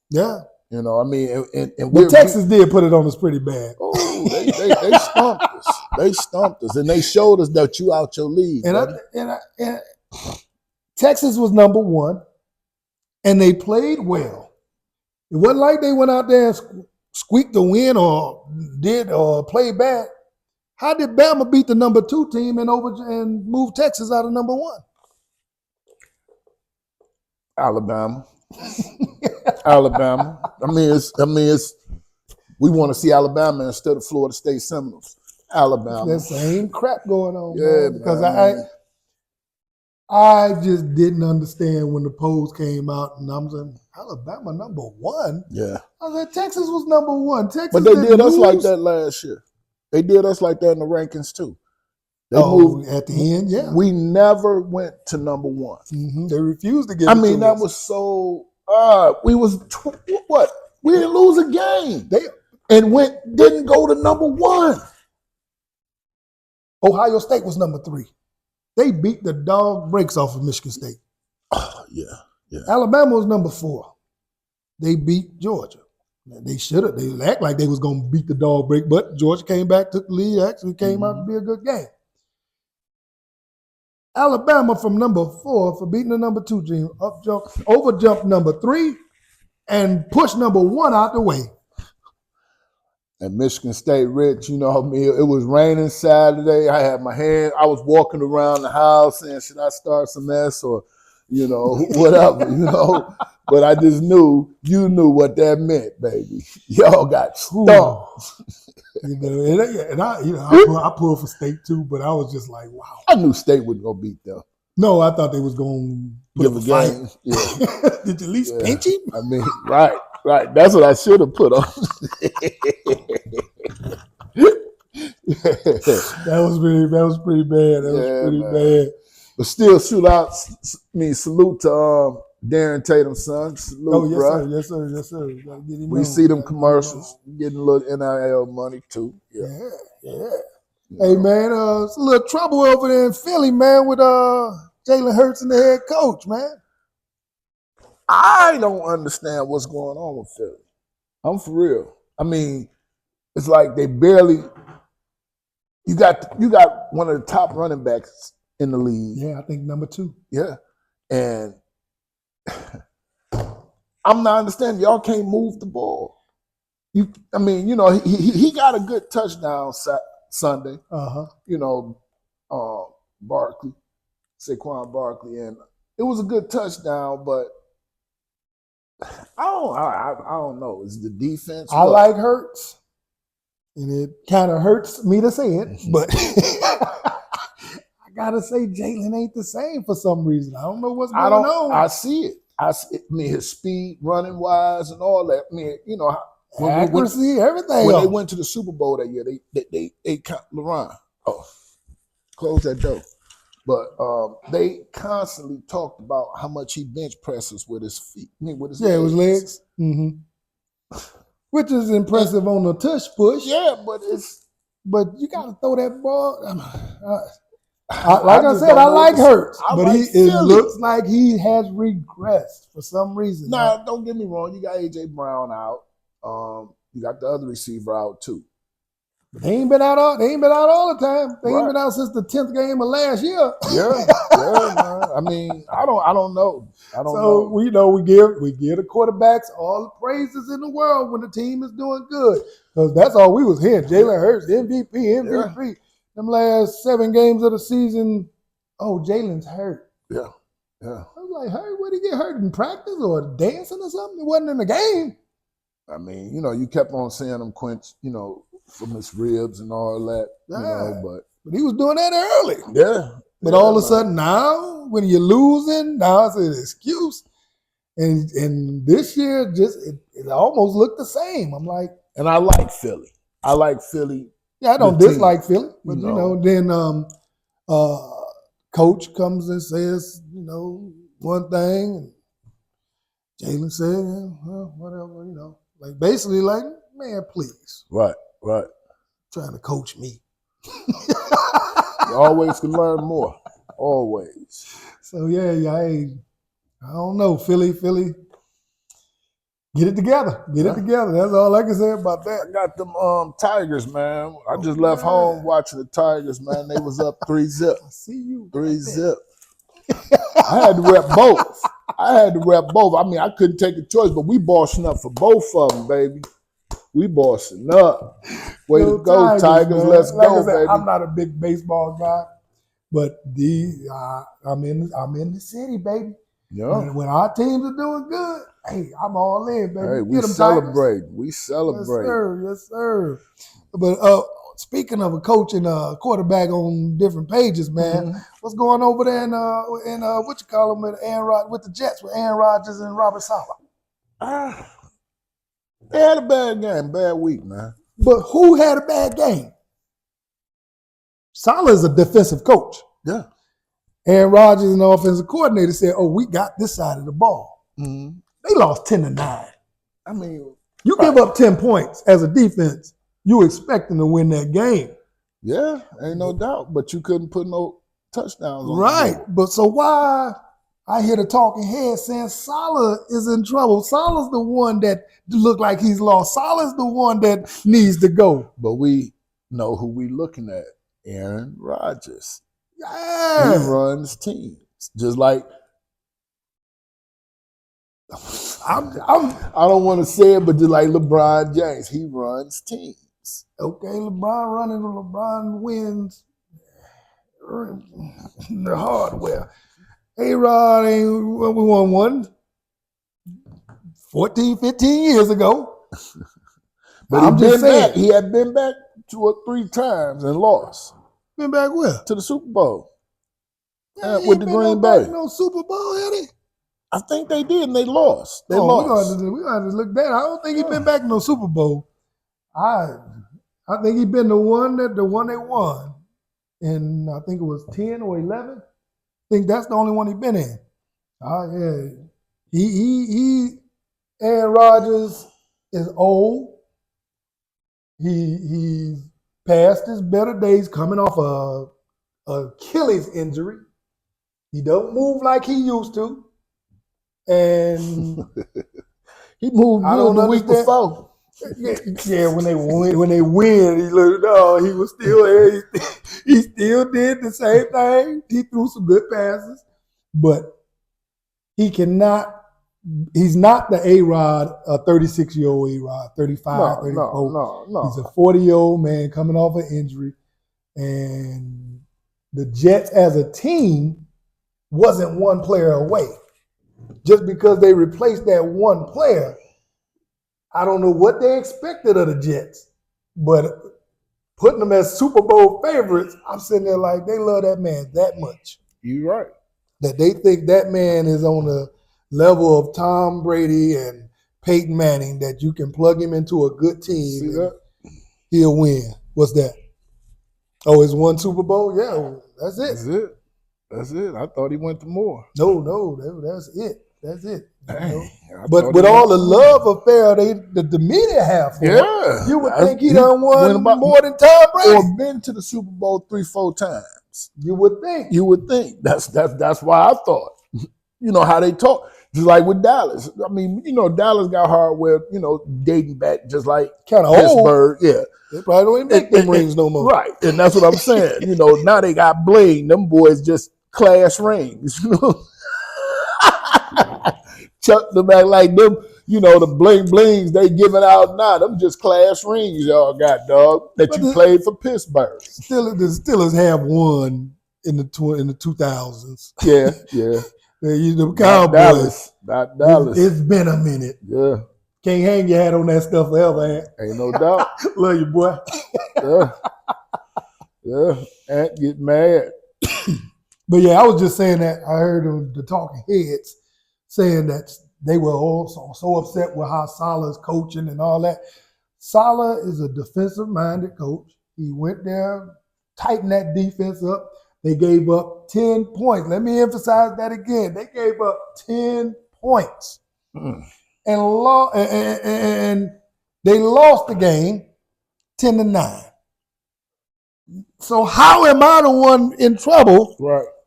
Yeah. You know, I mean, and but Texas did put it on us pretty bad. Oh, they stumped us. They stumped us, and they showed us that you out your league. And Texas was number 1, and they played well. It wasn't like they went out there and squeaked the win or played bad. How did Bama beat the number 2 team and move Texas out of number 1? Alabama. I mean, it's. We want to see Alabama instead of Florida State Seminoles. Alabama. That same crap going on. Yeah, man, because I just didn't understand when the polls came out, and I'm saying Alabama number 1. Yeah. I was like, Texas was number 1. Texas, but they did us like that last year. They did us like that in the rankings too. They moved at the end. Yeah, we never went to number 1. Mm-hmm. They refused to give. I mean, that was so. We was what? We didn't lose a game. Didn't go to number 1. Ohio State was number 3. They beat the dog breaks off of Michigan State. Oh, yeah. Alabama was number 4. They beat Georgia. They should have. They act like they was going to beat the dog break, but Georgia came back, took the lead. Actually came out to be a good game. Alabama from number 4 for beating the number 2 team, overjumped number 3, and pushed number 1 out the way. And Michigan State, Rich, you know me, it was raining Saturday. I had my hand, I was walking around the house saying, should I start some mess or, whatever, But I just knew, you knew what that meant, baby. Y'all got stumped. I pulled for State too, but I was just like, wow. I knew State wasn't going to beat them. No, I thought they was going to Give put a up a fight. game. Yeah. Did you at least Yeah. pinch him? I mean, right. That's what I should have put on. That was pretty bad. That was pretty bad. But still, salute to Darren Tatum's son. Salute, Oh, yes, bruh. sir. Yes, sir. Yes, sir. Gotta get him We on. see them Gotta get him commercials, getting a little NIL money too. on. Yeah. Yeah. Hey, man, it's a little trouble over there in Philly, man, with Jalen Hurts and the head coach, man. I don't understand what's going on with Philly. I'm for real. I mean, it's like they barely. You got one of the top running backs in the league. Yeah, I think number 2. Yeah, and I'm not understanding. Y'all can't move the ball. He got a good touchdown Sunday. Barkley, Saquon Barkley, and it was a good touchdown, but I don't know. Is the defense? I like Hurts, and it kind of hurts me to say it, but I gotta say Jalen ain't the same for some reason. I don't know what's going on. I see it. I mean, his speed, running wise, and all that. I mean, Accuracy, everything. When they went to the Super Bowl that year, they caught LeBron. Oh, close that door. But they constantly talked about how much he bench presses with his feet. With his legs. Mm-hmm. Which is impressive on the tush push. Yeah, but you got to throw that ball. I like Hurts, but it looks like he has regressed for some reason. Nah, don't get me wrong. You got AJ Brown out. You got the other receiver out too. They ain't been out all the time. They ain't been out since the 10th game of last year. Yeah, man. I mean, I don't know. So we give the quarterbacks all the praises in the world when the team is doing good. Because that's all we was hearing. Jalen Hurts, MVP. Yeah. Them last 7 games of the season, Jalen's hurt. Yeah. I was like, hurt? Where did he get hurt? In practice or dancing or something? It wasn't in the game. I mean, you kept on seeing him quench, from his ribs and all that, but he was doing that early. Yeah. But all of a sudden now, when you're losing, now it's an excuse. And this year, it almost looked the same. I'm like, and I like Philly. Yeah, I don't dislike Philly, but then coach comes and says, one thing. And Jalen said, whatever, like basically like, man, please. Right. Trying to coach me. You always can learn more. Always. So I don't know. Philly. Get it together. It together. That's all I can say about that. I got them Tigers, man. I just left home watching the Tigers, man. They was up 3-0. I see you. 3-0. I had to rep both. I mean, I couldn't take a choice, but we bossing up for both of them, baby. We bossing up. Way to go, Tigers. Let's go, baby. I'm not a big baseball guy, but I'm in the city, baby. Yeah. When our teams are doing good, hey, I'm all in, baby. Hey, we celebrate. Tigers. We celebrate. Yes, sir. But speaking of a coach and a quarterback on different pages, man, what's going over there in what you call them with the Jets with Aaron Rodgers and Robert Saleh? They had a bad game, bad week, man. But who had a bad game? Saleh is a defensive coach. Yeah. Aaron Rodgers and the offensive coordinator said, we got this side of the ball. Mm-hmm. They lost 10-9. I mean, you give up 10 points as a defense, you expecting to win that game. Yeah, ain't no doubt. But you couldn't put no touchdowns on right. But so why I hear the talking head saying Saleh is in trouble. Saleh's the one that look like he's lost. Saleh's the one that needs to go. But we know who we looking at. Aaron Rodgers. Yeah. He runs teams. Just like I don't want to say it, but just like LeBron James, he runs teams. Okay, LeBron wins the hardware. A-Rod we won one 14, 15 years ago. But he had been back 2 or 3 times and lost. Been back where? To the Super Bowl. They with ain't the been Green back Bay. no Super Bowl, Eddie. I think they did, and they lost. They We lost. gonna look that. I don't think he's been back no Super Bowl. I think he's been the one they won, and I think it was 10 or 11. I think that's the only one he's been in. Yeah, he Aaron Rodgers is old. He's past his better days, coming off a Achilles injury. He don't move like he used to, and He moved I good don't the week understand. before. Yeah, when they win, he looked. Oh, he was still there. He still did the same thing. He threw some good passes, but he cannot. He's not the A-Rod, a 36-year-old A-Rod, 35, 34. No. He's a 40-year-old man coming off an injury, and the Jets as a team wasn't one player away. Just because they replaced that one player, I don't know what they expected of the Jets, but putting them as Super Bowl favorites, I'm sitting there like they love that man that much. You're right. That they think that man is on the level of Tom Brady and Peyton Manning, that you can plug him into a good team See and that? he'll win. What's that? Oh, it's one Super Bowl? Yeah, that's it. That's it. I thought he went to more. No, that's it. That's it. You know? Dang, I But thought with he all went the to more. love affair the media have for him, Yeah. you would I- think he done went won about- more than Tom Brady. or been to the Super Bowl 3-4 times. You would think. You would think. That's why I thought. You know how they talk. Just like with Dallas. I mean, Dallas got hardware, dating back just like Kind of old. Pittsburgh. Yeah. They probably don't even make them rings no more. Right. And that's what I'm saying. Now they got bling. Them boys just clash rings. Chuck them back like them, the bling blings they giving out now. Them just clash rings y'all got, dog. That you played for Pittsburgh. The Steelers have won in the 2000s. Yeah. The Cowboys. Not Dallas. It's been a minute. Yeah. Can't hang your hat on that stuff forever, man. Ain't no doubt. Love you, boy. Yeah. Ant get mad. But yeah, I was just saying that I heard the talking heads saying that they were all so upset with how Salah's coaching and all that. Salah is a defensive-minded coach. He went there, tightened that defense up. They gave up 10 points. Let me emphasize that again. They gave up 10 points. And they lost the game 10-9. So how am I the one in trouble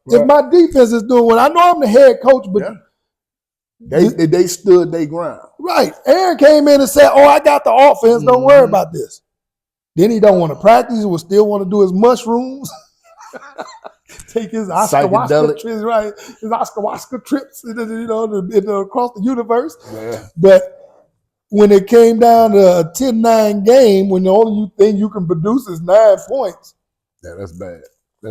if my defense is doing what I know? I'm the head coach, but they stood their ground. Right. Aaron came in and said, "Oh, I got the offense. Don't worry about this." Then he don't want to practice. He will still want to do his mushrooms. Take his ayahuasca trips, right? His ayahuasca trips, across the universe. Yeah. But when it came down to a 10-9 game, when the only thing you can produce is 9 points, yeah, that's bad.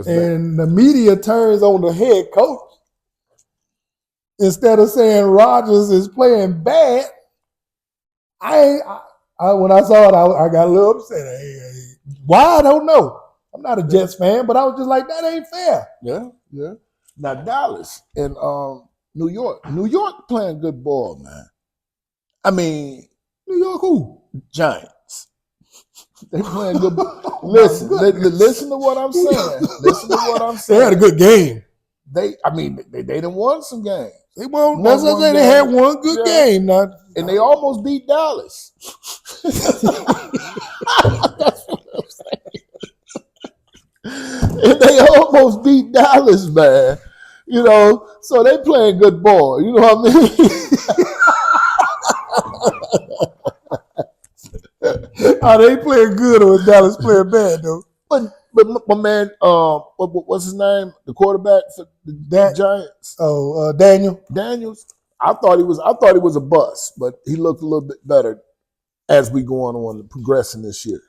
And the media turns on the head coach instead of saying Rodgers is playing bad. When I saw it, I got a little upset. Why? I don't know. I'm not a Jets fan, but I was just like, that ain't fair. Yeah. Now Dallas and New York. New York playing good ball, man. I mean, New York who? Giants. They playing good ball. Listen to what I'm saying. They had a good game. They done won some games. They won. That's what I say. They had one good game. Now. And they almost beat Dallas. That's what I'm saying. And they almost beat Dallas, man. So they playing good ball. You know what I mean? Are they playing good or is Dallas playing bad though? But my man, what's his name? The quarterback for the Giants. Oh, Daniels. I thought he was a bust, but he looked a little bit better as we go on and progressing this year.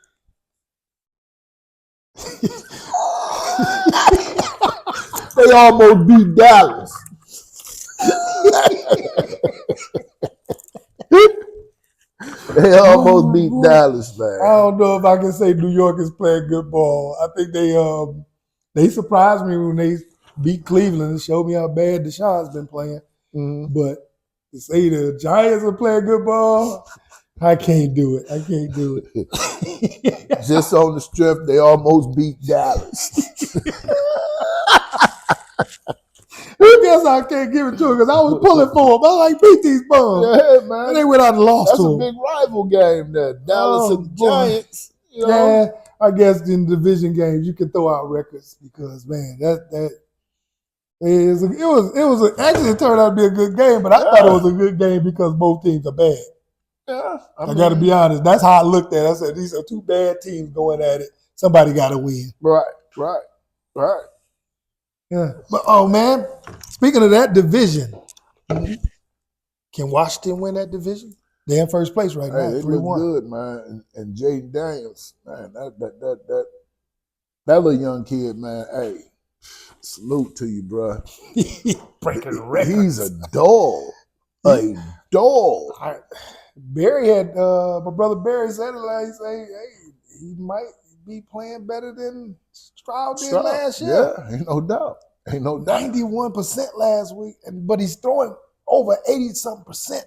They almost beat Dallas. They almost beat Dallas, man. I don't know if I can say New York is playing good ball. I think they surprised me when beat Cleveland and showed me how bad Deshaun's been playing. But to say the Giants are playing good ball, I can't do it. I can't do it. Just on the strength, they almost beat Dallas. I guess I can't give it to him because I was pulling for him. I was like, beat these bums. Yeah, man. And they went out and lost That's to a him. big rival game there. Dallas and the boy. Giants. You know? Yeah, I guess in division games you can throw out records because man, actually it turned out to be a good game, but I thought it was a good game because both teams are bad. Yeah, I got to be honest. That's how I looked at it. I said these are two bad teams going at it. Somebody got to win. Right. Yeah, but oh man, speaking of that division, can Washington win that division? They're in first place right now, Hey, they 3-1. look good, man. And Jaden Daniels, man, that little young kid, man. Hey, salute to you, bro. Breaking records. He's a dog. A dog. Barry had my brother Barry said it like he might be playing better than Stroud did last year. Yeah, ain't no doubt. 91% last week, but he's throwing over 80-something%.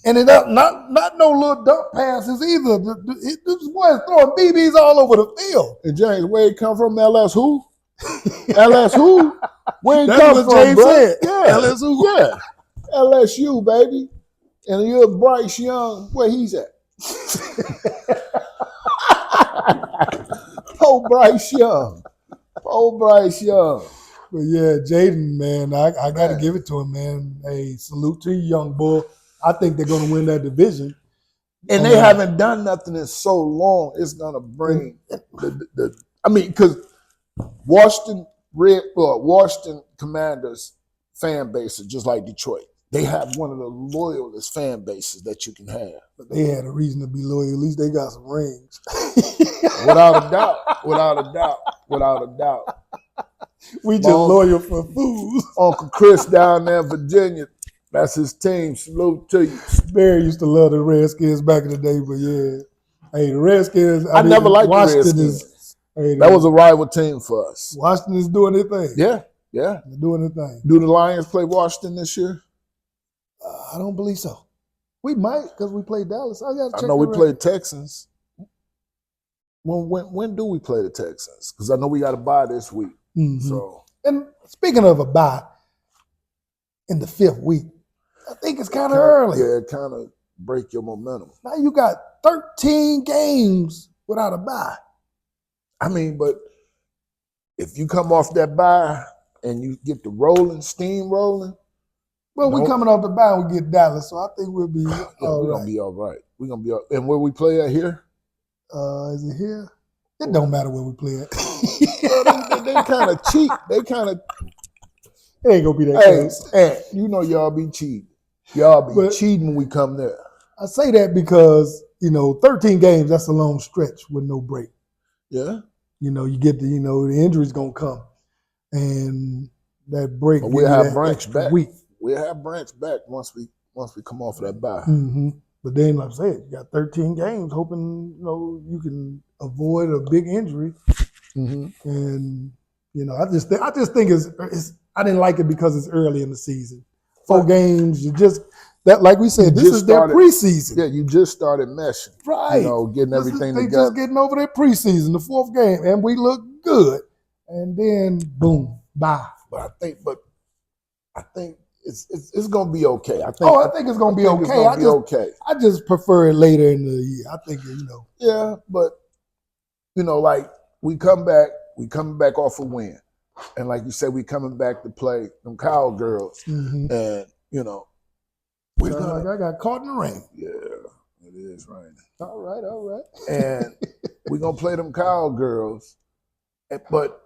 And it not no little dump passes either. This boy is throwing BBs all over the field. And James, where he come from? LS who? LS who? Where he That's come what from, James bro? said. Yeah, LSU. Yeah, LSU, baby. And you're Bryce Young. Where he's at? Poor Bryce Young. But yeah, Jaden, man, I got to give it to him, man. Hey, salute to you, young boy. I think they're going to win that division. And they haven't done nothing in so long. It's going to bring because Washington Commanders fan base is just like Detroit. They have one of the loyalest fan bases that you can have. But they had a reason to be loyal. At least they got some rings. Without a doubt. We just loyal for fools. Uncle Chris down there in Virginia, that's his team. Salute to you. Barry used to love the Redskins back in the day, but yeah. Hey, the Redskins. I never liked the Redskins. That was a rival team for us. Washington is doing their thing. Yeah. They're doing their thing. Do the Lions play Washington this year? I don't believe so. We might because we played Dallas. I know we played Texans. When do we play the Texans? Because I know we got to bye this week. Mm-hmm. So, and speaking of a bye, in the 5th week, I think it's kind of early. Yeah, kind of break your momentum. Now you got 13 games without a bye. I mean, but if you come off that bye and you get the steam rolling. Well, we're coming off the bye and we get Dallas, so I think we'll be We're going to be all right. We're going to be all right. And where we play at here? Is it here? It don't matter where we play at. They kind of cheat. It ain't going to be that close. Hey, you know y'all be cheating. Y'all be cheating when we come there. I say that because, 13 games, that's a long stretch with no break. Yeah. You get the injury's going to come. And that break. But we'll have Branch back. Week. We'll have Branch back once we come off of that bye. Mm-hmm. But then, like I said, you got 13 games, hoping you can avoid a big injury. Mm-hmm. And I just think it's. I didn't like it because it's early in the season. 4 games, like we said, this is their preseason. Yeah, you just started meshing, right? Getting everything together. They just getting over their preseason, the 4th game, and we look good. And then boom, bye. But I think it's gonna be okay. I think it's gonna be okay. I just prefer it later in the year. I think Yeah, but like we come back off a win, and like you said, we coming back to play them Cowgirls, and I got caught in the rain. Yeah, it is raining. All right. And we're gonna play them Cowgirls, but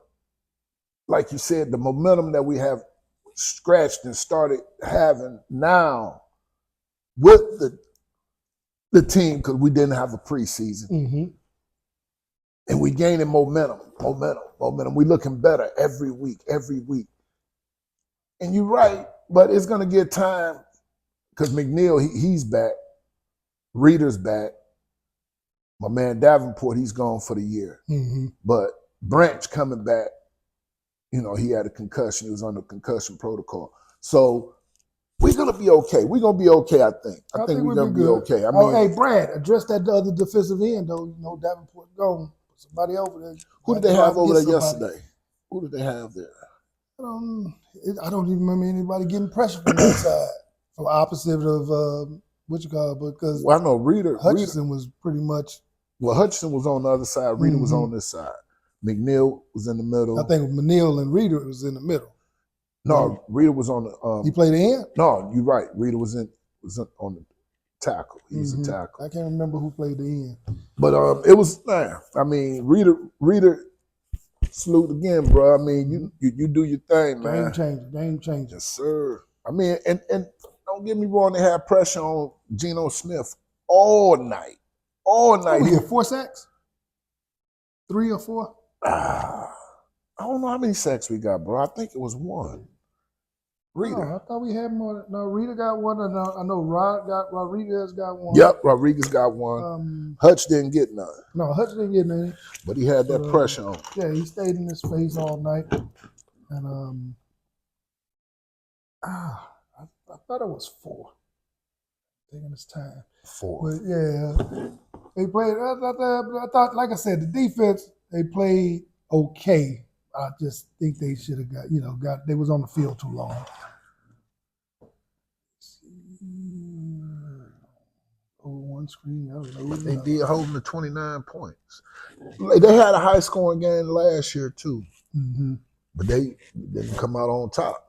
like you said, the momentum that we have scratched and started having now with the team, because we didn't have a preseason. Mm-hmm. And we gaining momentum. We looking better every week. And you're right, but it's gonna get time because McNeil, he's back. Reader's back. My man Davenport, he's gone for the year. Mm-hmm. But Branch coming back. he had a concussion. He was under concussion protocol. So we're gonna be okay. We're gonna be okay. I think we're we'll gonna be good. okay. I Oh, mean, hey, Brad, address that other defensive end though. Davenport gone. Put somebody over there. who did they have over there yesterday? Who did they have there? I don't even remember anybody getting pressure from that side. From opposite of because Well, I know Reader Hutchinson was pretty much. Well, Hutchinson was on the other side. Reader was on this side. McNeil was in the middle. I think Manil and Reader was in the middle. No, Reader was on the. He played the end. No, you're right. Reader was on the tackle. He was a tackle. I can't remember who played the end. But it was. I mean, Reader. Salute again, bro. I mean, you do your thing, man. Game changer. Yes, sir. I mean, and don't get me wrong. They had pressure on Geno Smith all night. He had 4 sacks. 3 or 4. I don't know how many sacks we got, bro. I think it was 1. Reader. No, I thought we had more. No, Reader got 1. I know Rodriguez got 1. Yep, Rodriguez got 1. Hutch didn't get none. No, Hutch didn't get none. But he had that pressure on him. Yeah, he stayed in his face all night. And I thought it was 4. Taking his time. 4. But yeah, they played. I thought, like I said, the defense, they played okay. I just think they should have they was on the field too long. One screen. They did hold them to 29 points. They had a high scoring game last year too, but they didn't come out on top.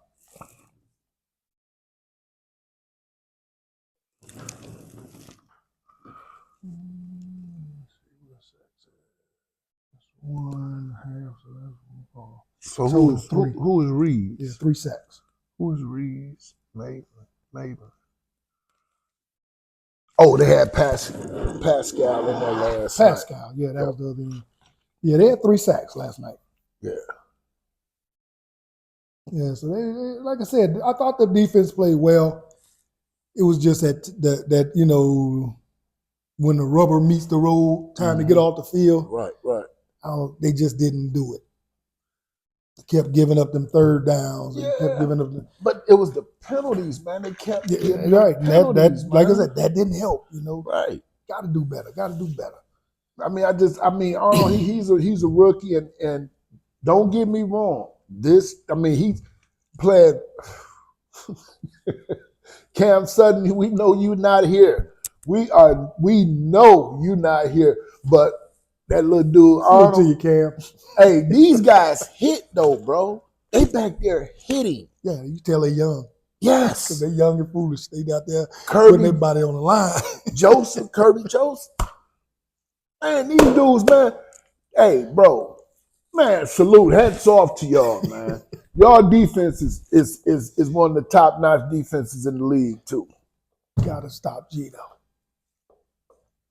So who is Reeves? Yeah, 3 sacks. Who is Reeves? Maven. Oh, they had Pascal in there last night. Pascal, yeah, that was the other end. Yeah, they had 3 sacks last night. Yeah. Yeah, so they like I said, I thought the defense played well. It was just that when the rubber meets the road, time to get off the field. Right. They just didn't do it. They kept giving up them third downs. Yeah. And kept giving up but it was the penalties, man. They kept giving right. Penalties, like I said, that didn't help. Right. Got to do better. I mean, he's a rookie, and don't get me wrong. He's playing Cam Sutton. We know you're not here. We know you're not here, but that little dude, Arnold, to you, Cam. Hey, these guys hit though, bro. They back there hitting. Yeah, you tell they young. Yes, because they young and foolish. They out there putting their body on the line. Kirby Joseph. Man, these dudes, man. Hey, bro. Man, salute. Hats off to y'all, man. Y'all defense is one of the top-notch defenses in the league, too. Gotta stop Geno.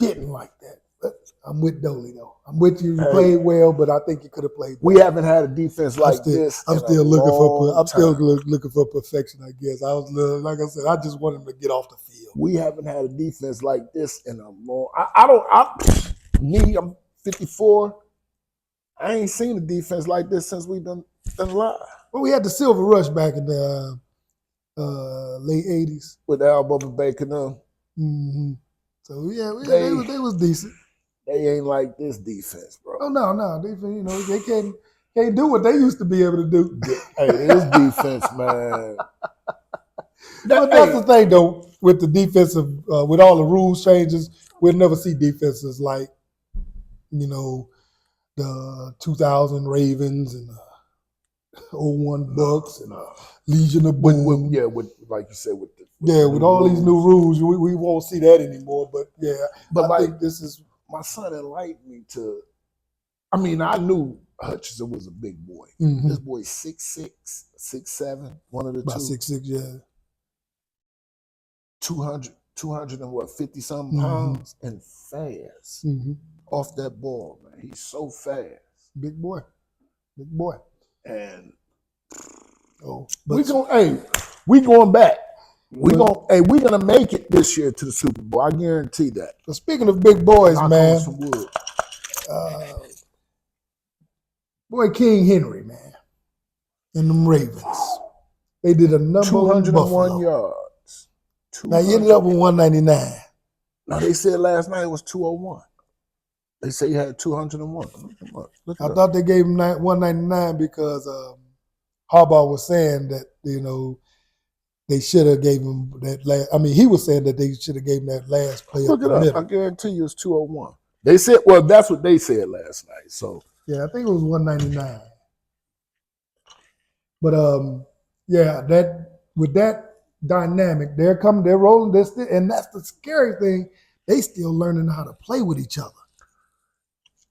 Getting like that. But I'm with Doley, though. I'm with you. You played well, but I think you could have played better. We haven't had a defense like this. I'm still looking for perfection, I guess. Like I said, I just want him to get off the field. We haven't had a defense like this in a long. I'm 54. I ain't seen a defense like this since we've been live. Well, we had the Silver Rush back in the late 80s. With Al Bubba Baker now. Mm-hmm. So, yeah, they was decent. They ain't like this defense, bro. Oh, no. They can't do what they used to be able to do. Hey, this defense, man. But that's the thing, though, with the defensive, with all the rules changes, we'll never see defenses like, the 2000 Ravens and the 01 Bucks and Legion of Boom. With like you said, with all these new rules, we won't see that anymore. But I think this is. My son enlightened me to. I mean, I knew Hutchinson was a big boy. Mm-hmm. This boy's 6'6", 6'7", one of the about two. 6'6", yeah. 200 and what, 50-something pounds and fast off that ball, man. He's so fast. Big boy. And we going back. We're gonna make it this year to the Super Bowl. I guarantee that. So speaking of big boys, man. Boy, King Henry, man. and them Ravens. They did a number on 201 Buffalo. yards. Now he ended up with 199. No, they said last night it was 201. They say he had 201. Look I thought they gave him 199 because Harbaugh was saying that, they should have gave him that last. I mean, he was saying that they should have gave him that last play. Look it up. I guarantee you it's 201. They said, well, that's what they said last night. So yeah, I think it was 199. But that with that dynamic, they're rolling this, and that's the scary thing. They still learning how to play with each other.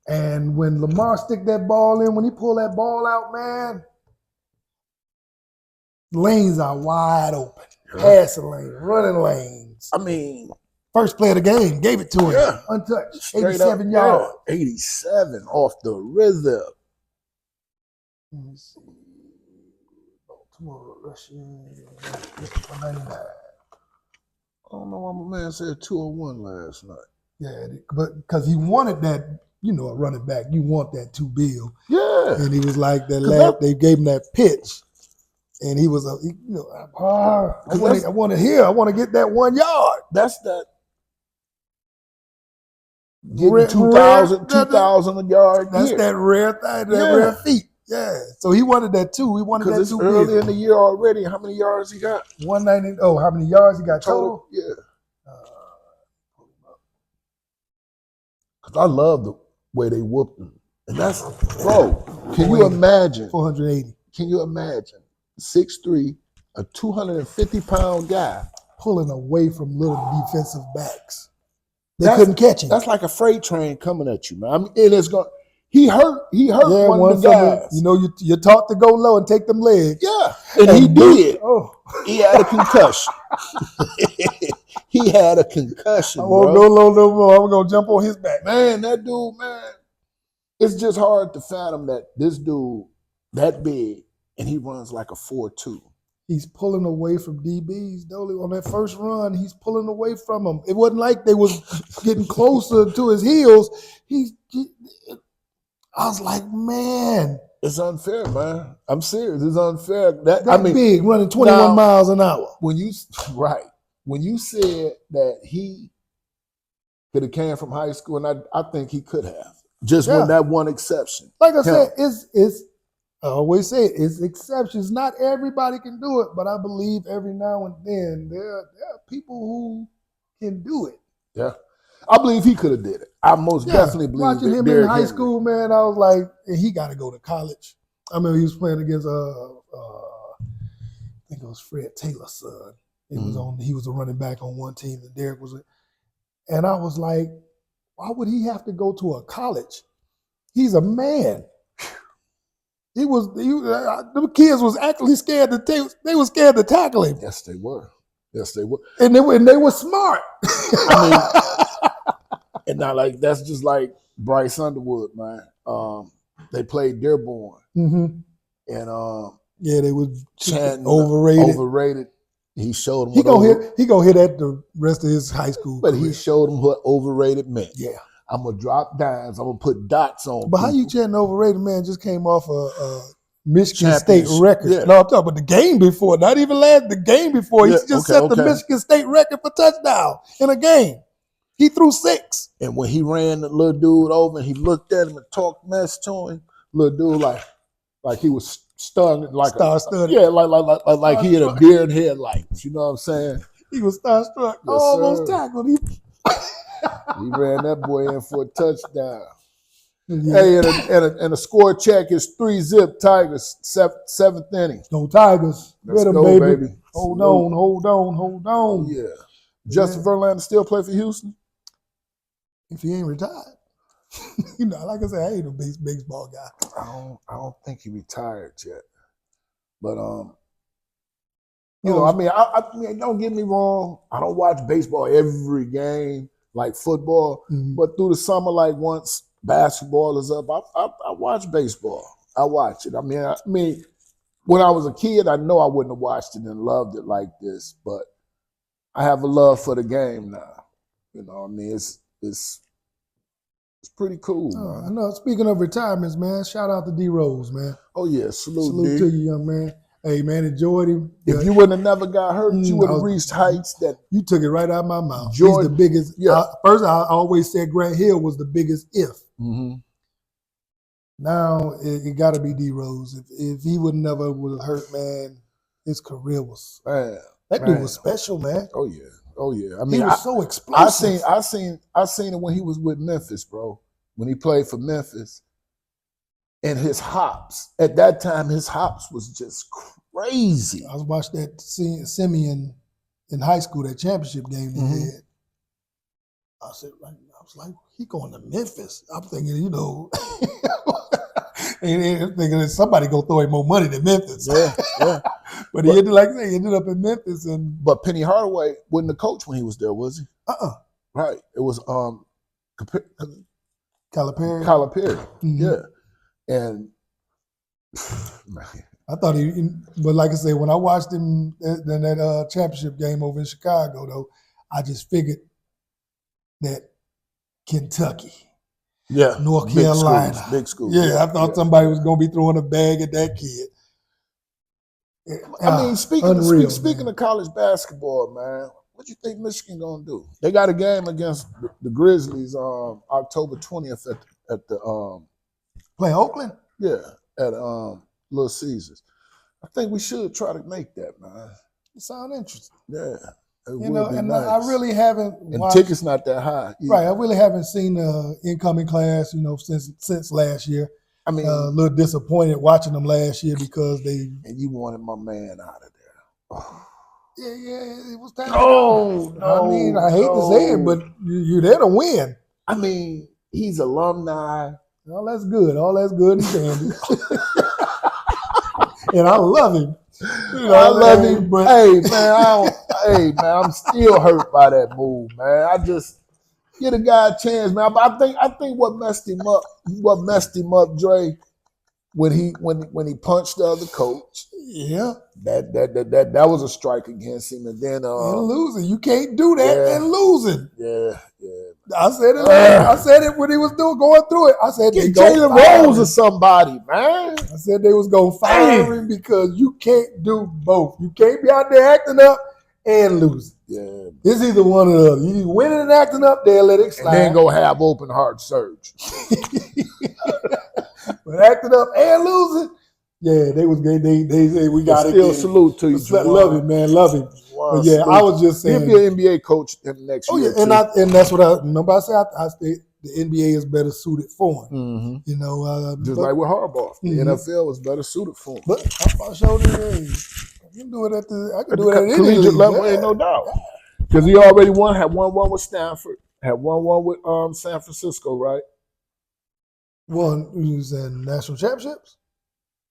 And when Lamar stick that ball in, when he pull that ball out, man, lanes are wide open. Passing lanes, running lanes. I mean, first play of the game, gave it to him. Untouched. Straight 87 up, yards. 87 off the rhythm. Let me see. Baltimore rushing 199. I don't know why my man said 201 last night. Yeah, but because he wanted that, a running back, you want that 2 bill. Yeah. And he was like they gave him that pitch. And he was, I want to get that 1 yard. That's that. Getting 2,000 yards. That's that rare thing, rare feat. Yeah. So he wanted that 2. He wanted that 2 because it's early in the year already. How many yards he got? 190. Oh, how many yards he got total? Yeah. Because I love the way they whooped him. And that's, bro, can you imagine? 480. Can you imagine? 6'3", a 250-pound guy. Pulling away from little defensive backs. They couldn't catch him. That's like a freight train coming at you, man. I mean, and it's going. He hurt one of the guys. You're taught to go low and take them legs. Yeah, and he did. Oh, he had a concussion. He had a concussion. I won't go low no more. I'm gonna jump on his back. Man, that dude, man. It's just hard to fathom that this dude that big and he runs like a 4.2. He's pulling away from DBs, Dolly. On that first run, he's pulling away from them. It wasn't like they was getting closer to his heels. I was like, man. It's unfair, man. I'm serious. It's unfair. Big, running 21 miles an hour. When you said that he could have came from high school, and I think he could have. Just with that one exception. Like I said, I always say it's exceptions. Not everybody can do it, but I believe every now and then there are people who can do it. Yeah. I believe he could have did it. I most definitely believe it. Watching him in high school, man, I was like, he got to go to college. I remember he was playing against, I think it was Fred Taylor's son. He was a running back on one team, and Derek was and I was like, why would he have to go to a college? He's a man. The kids was actually scared they were scared to tackle him. Yes, they were. And they were smart. I mean, and now that's just like Bryce Underwood, man. They played Dearborn. Mm-hmm. And they was chanting overrated. He showed them he gonna hit at the rest of his high school. But he showed them what overrated meant. Yeah. I'm gonna drop dimes. I'm gonna put dots on. But how you chanting overrated? Man just came off a Michigan State record. Yeah. No, I'm talking about the game before. Not even the game before. He just set the Michigan State record for touchdown in a game. He threw 6. And when he ran the little dude over and he looked at him and talked mess to him, little dude like he was stunned, like like he had a deer in headlights. You know what I'm saying? He was starstruck. Almost tackled him. He ran that boy in for a touchdown. Yeah. Hey, and a score check is 3-zip Tigers, 7th inning. Go Tigers. Let's Get them, go, baby. Hold on. Yeah. Justin Verlander still play for Houston? If he ain't retired. Like I said, I ain't a baseball guy. I don't think he retired yet. But I mean, don't get me wrong. I don't watch baseball every game like football, but through the summer, like once basketball is up, I watch baseball. I watch it. I mean, when I was a kid, I know I wouldn't have watched it and loved it like this, but I have a love for the game now. You know, I mean, it's It's pretty cool, I man. know. Speaking of retirements, man, shout out to D Rose, man. Oh yeah, salute Salute D. to you, young man. Hey, man, enjoyed him. If you wouldn't have never got hurt, you would have reached heights that You took it right out of my mouth. Jordan- He's the biggest. yeah. First, I always said Grant Hill was the biggest if. mm-hmm. Now, it got to be D Rose. If he would never was hurt, man, his career was. Man, That man. dude was special, man. Oh yeah. Oh yeah. I He mean, was so explosive. I seen it when he was with Memphis, bro. When he played for Memphis. And his hops, at that time, his hops was just crazy. I was watching that Simeon in high school, that championship game they Mhm. had. I was like, he going to Memphis. I'm thinking, you know, and thinking that somebody gonna throw him more money than Memphis. Yeah. But he ended, like I say, he ended up in Memphis and But Penny Hardaway wasn't the coach when he was there, was he? Right. It was Calipari. Calipari. Mhm. Yeah. And man, I thought but like I say, when I watched him in that championship game over in Chicago, though, I just figured that Kentucky, yeah, North big Carolina. schools, big schools. Yeah, I thought somebody was going to be throwing a bag at that kid. I mean, speaking man. of college basketball, man, what you think Michigan gonna do? They got a game against the Grizzlies October 20th at the Playing Oakland? at Little Caesars. I think we should try to make that, man. It sounds interesting. Yeah, it You would know, be and nice. I really haven't and watched, tickets not that high. either. right, I really haven't seen the incoming class, you know, since last year. I mean, A little disappointed watching them last year because they, and you wanted my man out of there. Oh. yeah, it was time. No, I mean, I hate to say it, but you're there to win. I mean, he's alumni. All that's good. All that's good and dandy. And I love him. You know, I love hey, him, but hey man, I'm still hurt by that move, man. I just get a guy a chance, man. But I think what messed him up, Dre, when he punched the other coach, yeah, that was a strike against him, and then and losing. You can't do that yeah. and losing. yeah. I said it. I said it when he was going through it. I said Get they Jalen fire Rose him. or somebody, man. I said they was gonna fire him because you can't do both. You can't be out there acting up and losing. Yeah. It's either one or the other. You winning and acting up, they'll let it slide. And then go have open heart surgery. But acting up and losing, yeah, they was good. They say we got it. Still salute to you, Love him, man. Love him. But yeah, I was just saying. He'll be an NBA coach in the next year. Oh yeah, and that's what I remember. I said I said the NBA is better suited for him. Mm-hmm. You know, Just like with Harbaugh, the Mhm. NFL was better suited for him. But I showed him. Hey, I can do it at any collegiate league. level, Yeah. ain't no doubt. Because he already had won with Stanford, had won with San Francisco, right? He was in national championships.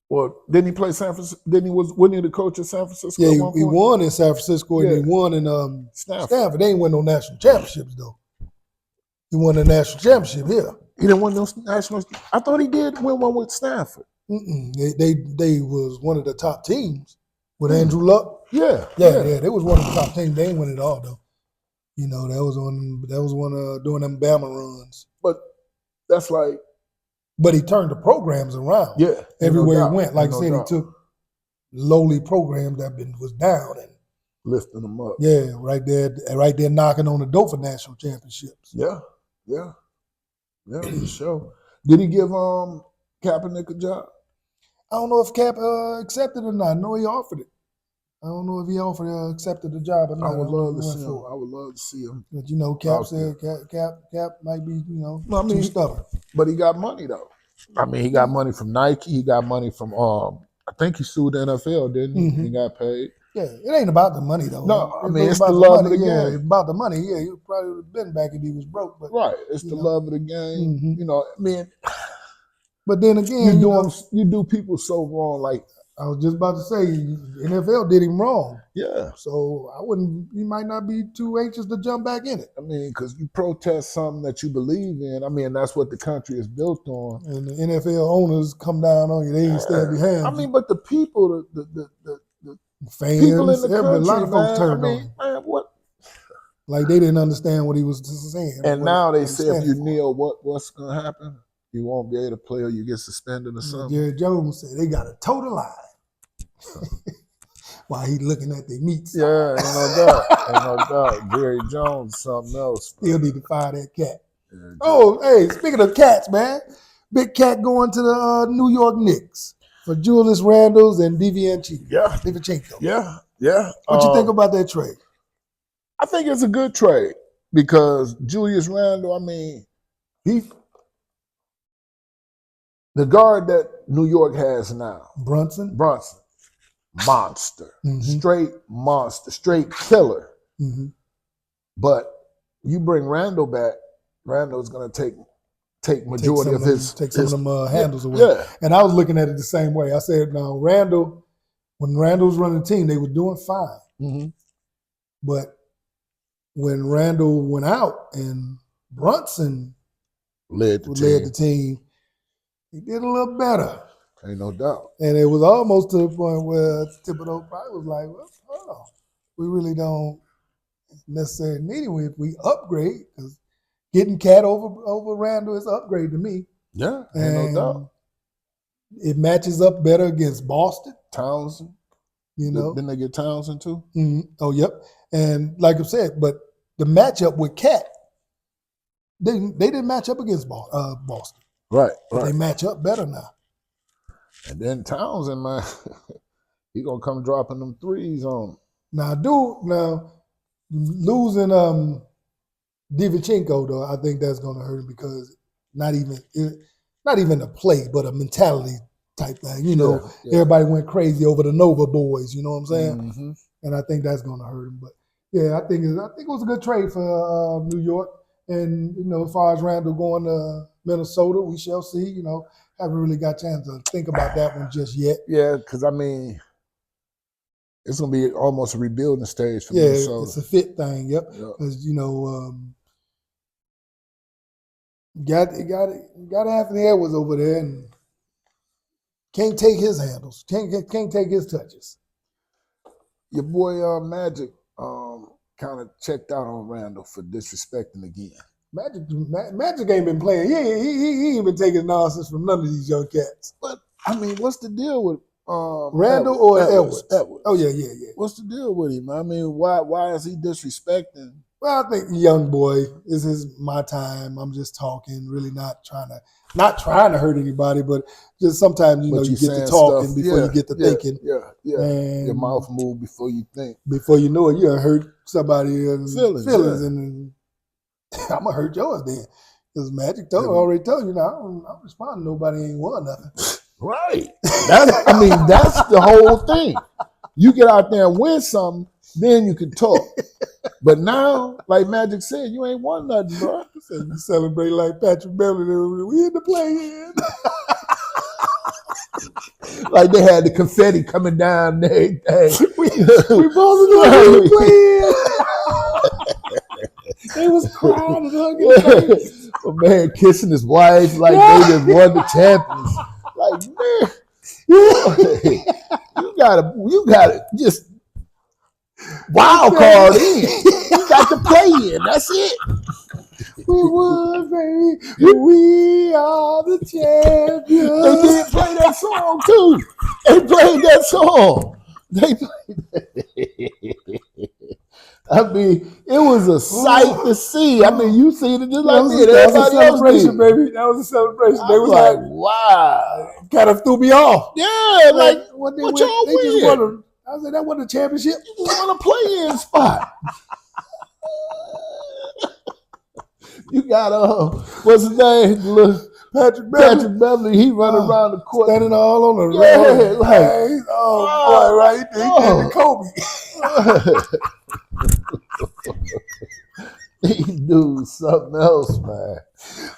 Or didn't he play San Francisco? Wasn't he the coach of San Francisco? Yeah, at one he point? won in San Francisco and Yeah. he won in Stanford. Stanford. They ain't win no national championships though. He won the national championship here. He didn't win those national. I thought he did win one with Stanford. They was one of the top teams with Andrew Luck. Yeah. Yeah, they was one of the top teams. They ain't win it all though. You know, that was one doing them Bama runs. But that's like, But he turned the programs around. yeah, Everywhere no he went. Like I no said, doubt. he took lowly programs that was down and Lifting them up. yeah, right there knocking on the door for national championships. Yeah, for sure. Did he give Kaepernick a job? I don't know if Cap accepted or not. I know he offered it. I don't know if he accepted the job or not. I would love to He went see him. for it. I would love to see him. But you know, Cap Out said Cap might be, I mean, too stubborn. But he got money though. I mean, he got money from Nike. He got money from I think he sued the NFL, didn't he? Mhm. He got paid. Yeah, it ain't about the money though. No, I mean, really it's the about love money. of the Yeah, game. it's about the money. Yeah, he probably would have been back if he was broke. But Right. It's You the know. love of the game. Mhm. You know, I mean, but then again, you do people so wrong. Like, I was just about to say, NFL did him wrong. yeah. So he might not be too anxious to jump back in it. I mean, because you protest something that you believe in. I mean, that's what the country is built on. And the NFL owners come down on you. They ain't stand behind I you. mean, but the people, the Fans, people in the a lot country, of folks man. turned I on mean, him. man, what? Like they didn't understand what he was saying. And now they say if you standing for. kneel, what's gonna happen? You won't be able to play, or you get suspended or something. Jerry Jones said they got a total lie. While he looking at their meat. Yeah, ain't no doubt. Ain't no doubt. Jerry Jones, something else. Still need to fire that cat. Yeah, Oh, hey, speaking of cats, man, big cat going to the New York Knicks for Julius Randle and Divincenzo. Yeah. What you think about that trade? I think it's a good trade because Julius Randle, I mean, the guard that New York has now, Brunson, monster, Mhm. straight monster, straight killer. Mm-hmm. But you bring Randle back, Randle's going to take majority of his handles away. Yeah, And I was looking at it the same way. I said, now when Randle was running the team, they were doing fine. mm-hmm. But when Randle went out and Brunson led the team, he did a little better. Ain't no doubt. And it was almost to the point where Thibodeau probably was like, well, we really don't necessarily need him if we upgrade, because getting Cat over Randle is an upgrade to me. Yeah, ain't no doubt. It matches up better against Boston. Townsend. Didn't they get Townsend too? Mm-hmm. Oh, yep. And like I said, but the matchup with Cat, they didn't match up against Boston. Right. But they match up better now. And then Townsend, man, he gonna come dropping them threes on him. Now losing Divincenzo though, I think that's gonna hurt him, because not even a play, but a mentality type thing. You know, Everybody went crazy over the Nova boys. You know what I'm saying? Mm-hmm. And I think that's gonna hurt him. But yeah, I think it was a good trade for New York. And as far as Randle going to Minnesota, we shall see. Haven't really got a chance to think about that one just yet. Yeah, because I mean, it's gonna be almost a rebuilding stage for Minnesota. Yeah, it's a fit thing. Yep. Because got Anthony Edwards over there and can't take his handles. Can't take his touches. Your boy Magic kind of checked out on Randle for disrespecting again. Magic ain't been playing. He ain't been taking nonsense from none of these young cats. But I mean, what's the deal with Randle or Edwards? Oh yeah. What's the deal with him? I mean, why is he disrespecting? Well, I think young boy, this is my time. I'm just talking, really not trying to hurt anybody, but just sometimes you get to talking before you get to thinking. Yeah. And your mouth move before you think. Before you know it, you hurt somebody's feelings, yeah. and I'm gonna hurt yours then. Because Magic already told you, I don't respond to nobody ain't won nothing. Right. That's the whole thing. You get out there and win something, then you can talk. But now, like Magic said, you ain't won nothing, bro. You celebrate like Patrick Beverly. We in the play-in. Like they had the confetti coming down there. we both in the play-in. They was crying and hugging their face. A man kissing his wife like they just won the champions. Like, man, you gotta just wild card in. You got to play in. That's it. We won, baby. We are the champions. They did play that song too. They played that song. I mean, it was a sight to see. I mean, you seen it just like me. That was a celebration, baby. That was a celebration. They was like, wow. Kind of threw me off. Yeah, like what y'all win? I said, that wasn't a championship. You just want a play-in spot. You got, what's his name? Patrick Beverly, he running around the court. Standing all on the road. Like, boy, right there. He did the Kobe. He do something else, man.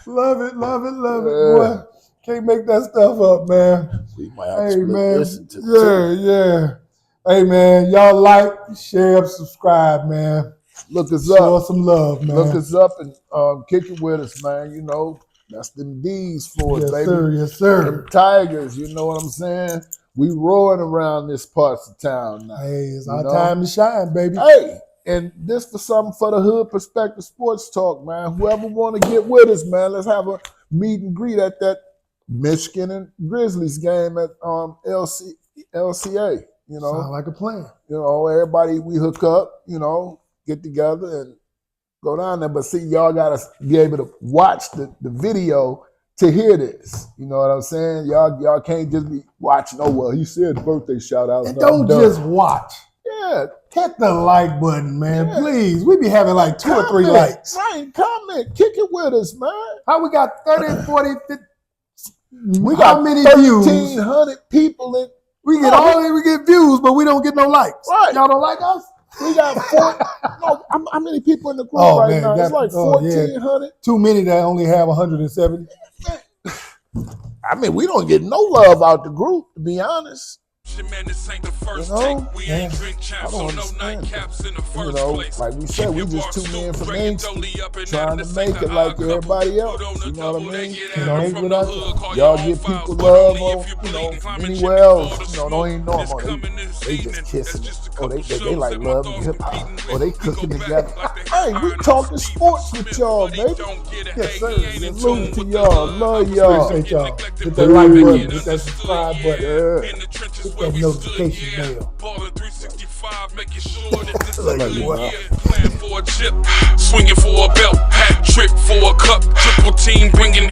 Love it, boy. Can't make that stuff up, man. We might have to listen to yeah. Hey, man, y'all like, share, subscribe, man. Look us Show up. us some love, man. Look us up and kick it with us, man. That's them D's for us, baby. Yes, sir. Them Tigers, you know what I'm saying? We roaring around this parts of town now. Hey, it's our time to shine, baby. Hey, And this for something for the Hood Perspective Sports Talk, man. Whoever want to get with us, man, let's have a meet and greet at that Michigan and Grizzlies game at LCA. You know, Sound like a plan. you know, everybody we hook up, you know, get together and go down there. But see, y'all gotta be able to watch the video to hear this. You know what I'm saying? Y'all can't just be watching. Oh well, he said birthday shout out. And don't just watch. Yeah. Hit the like button, man. Yeah. Please. We be having like 2 or 3 likes. Right, comment, kick it with us, man. How we got 30, 40, 50? We How got many views? 1,300 people in. We get we get views, but we don't get no likes. Right. Y'all don't like us? We got how many people in the group Oh, right man, now? It's that- like oh, yeah. 1,400. Too many that only have 170. I mean, we don't get no love out the group, to be honest. Man, this ain't the first You know? take. We ain't drink I champs, don't so no understand. nightcaps in the You first know, place. like we said, we Keep just your 2 bar men from stool, Main Dolly Street up and trying down, to this make ain't it the like odd couple. everybody else. Put on the You know what I double, they mean? get You know, after ain't from with the us. hood, call Y'all your give own people files, but love only on, if you you know, bleeding. Climbing anywhere chimneys else. for the You know, don't smoke. even know It's them. coming this They evening. just kissing. That's just a Or they couple like shows that love my and dogs hip hop. competing Or they with. We go cooking back together. like they Hey, we hiring talking Steve sports with Smith, y'all, but he baby. don't get it. Yes, Hey, sir. he ain't in Salute tune to with the y'all. hood. Love I was y'all. raised to Appreciate get y'all. neglected, Hit but that like we button. get Hit that understood, subscribe yeah. button. Yeah. In the trenches Hit where that we stood, notification yeah. bell. Ballin' 365, making sure that this is Look, good, boy. yeah. Playing for a chip, swinging for a belt, hat trick for a cup, triple team bringing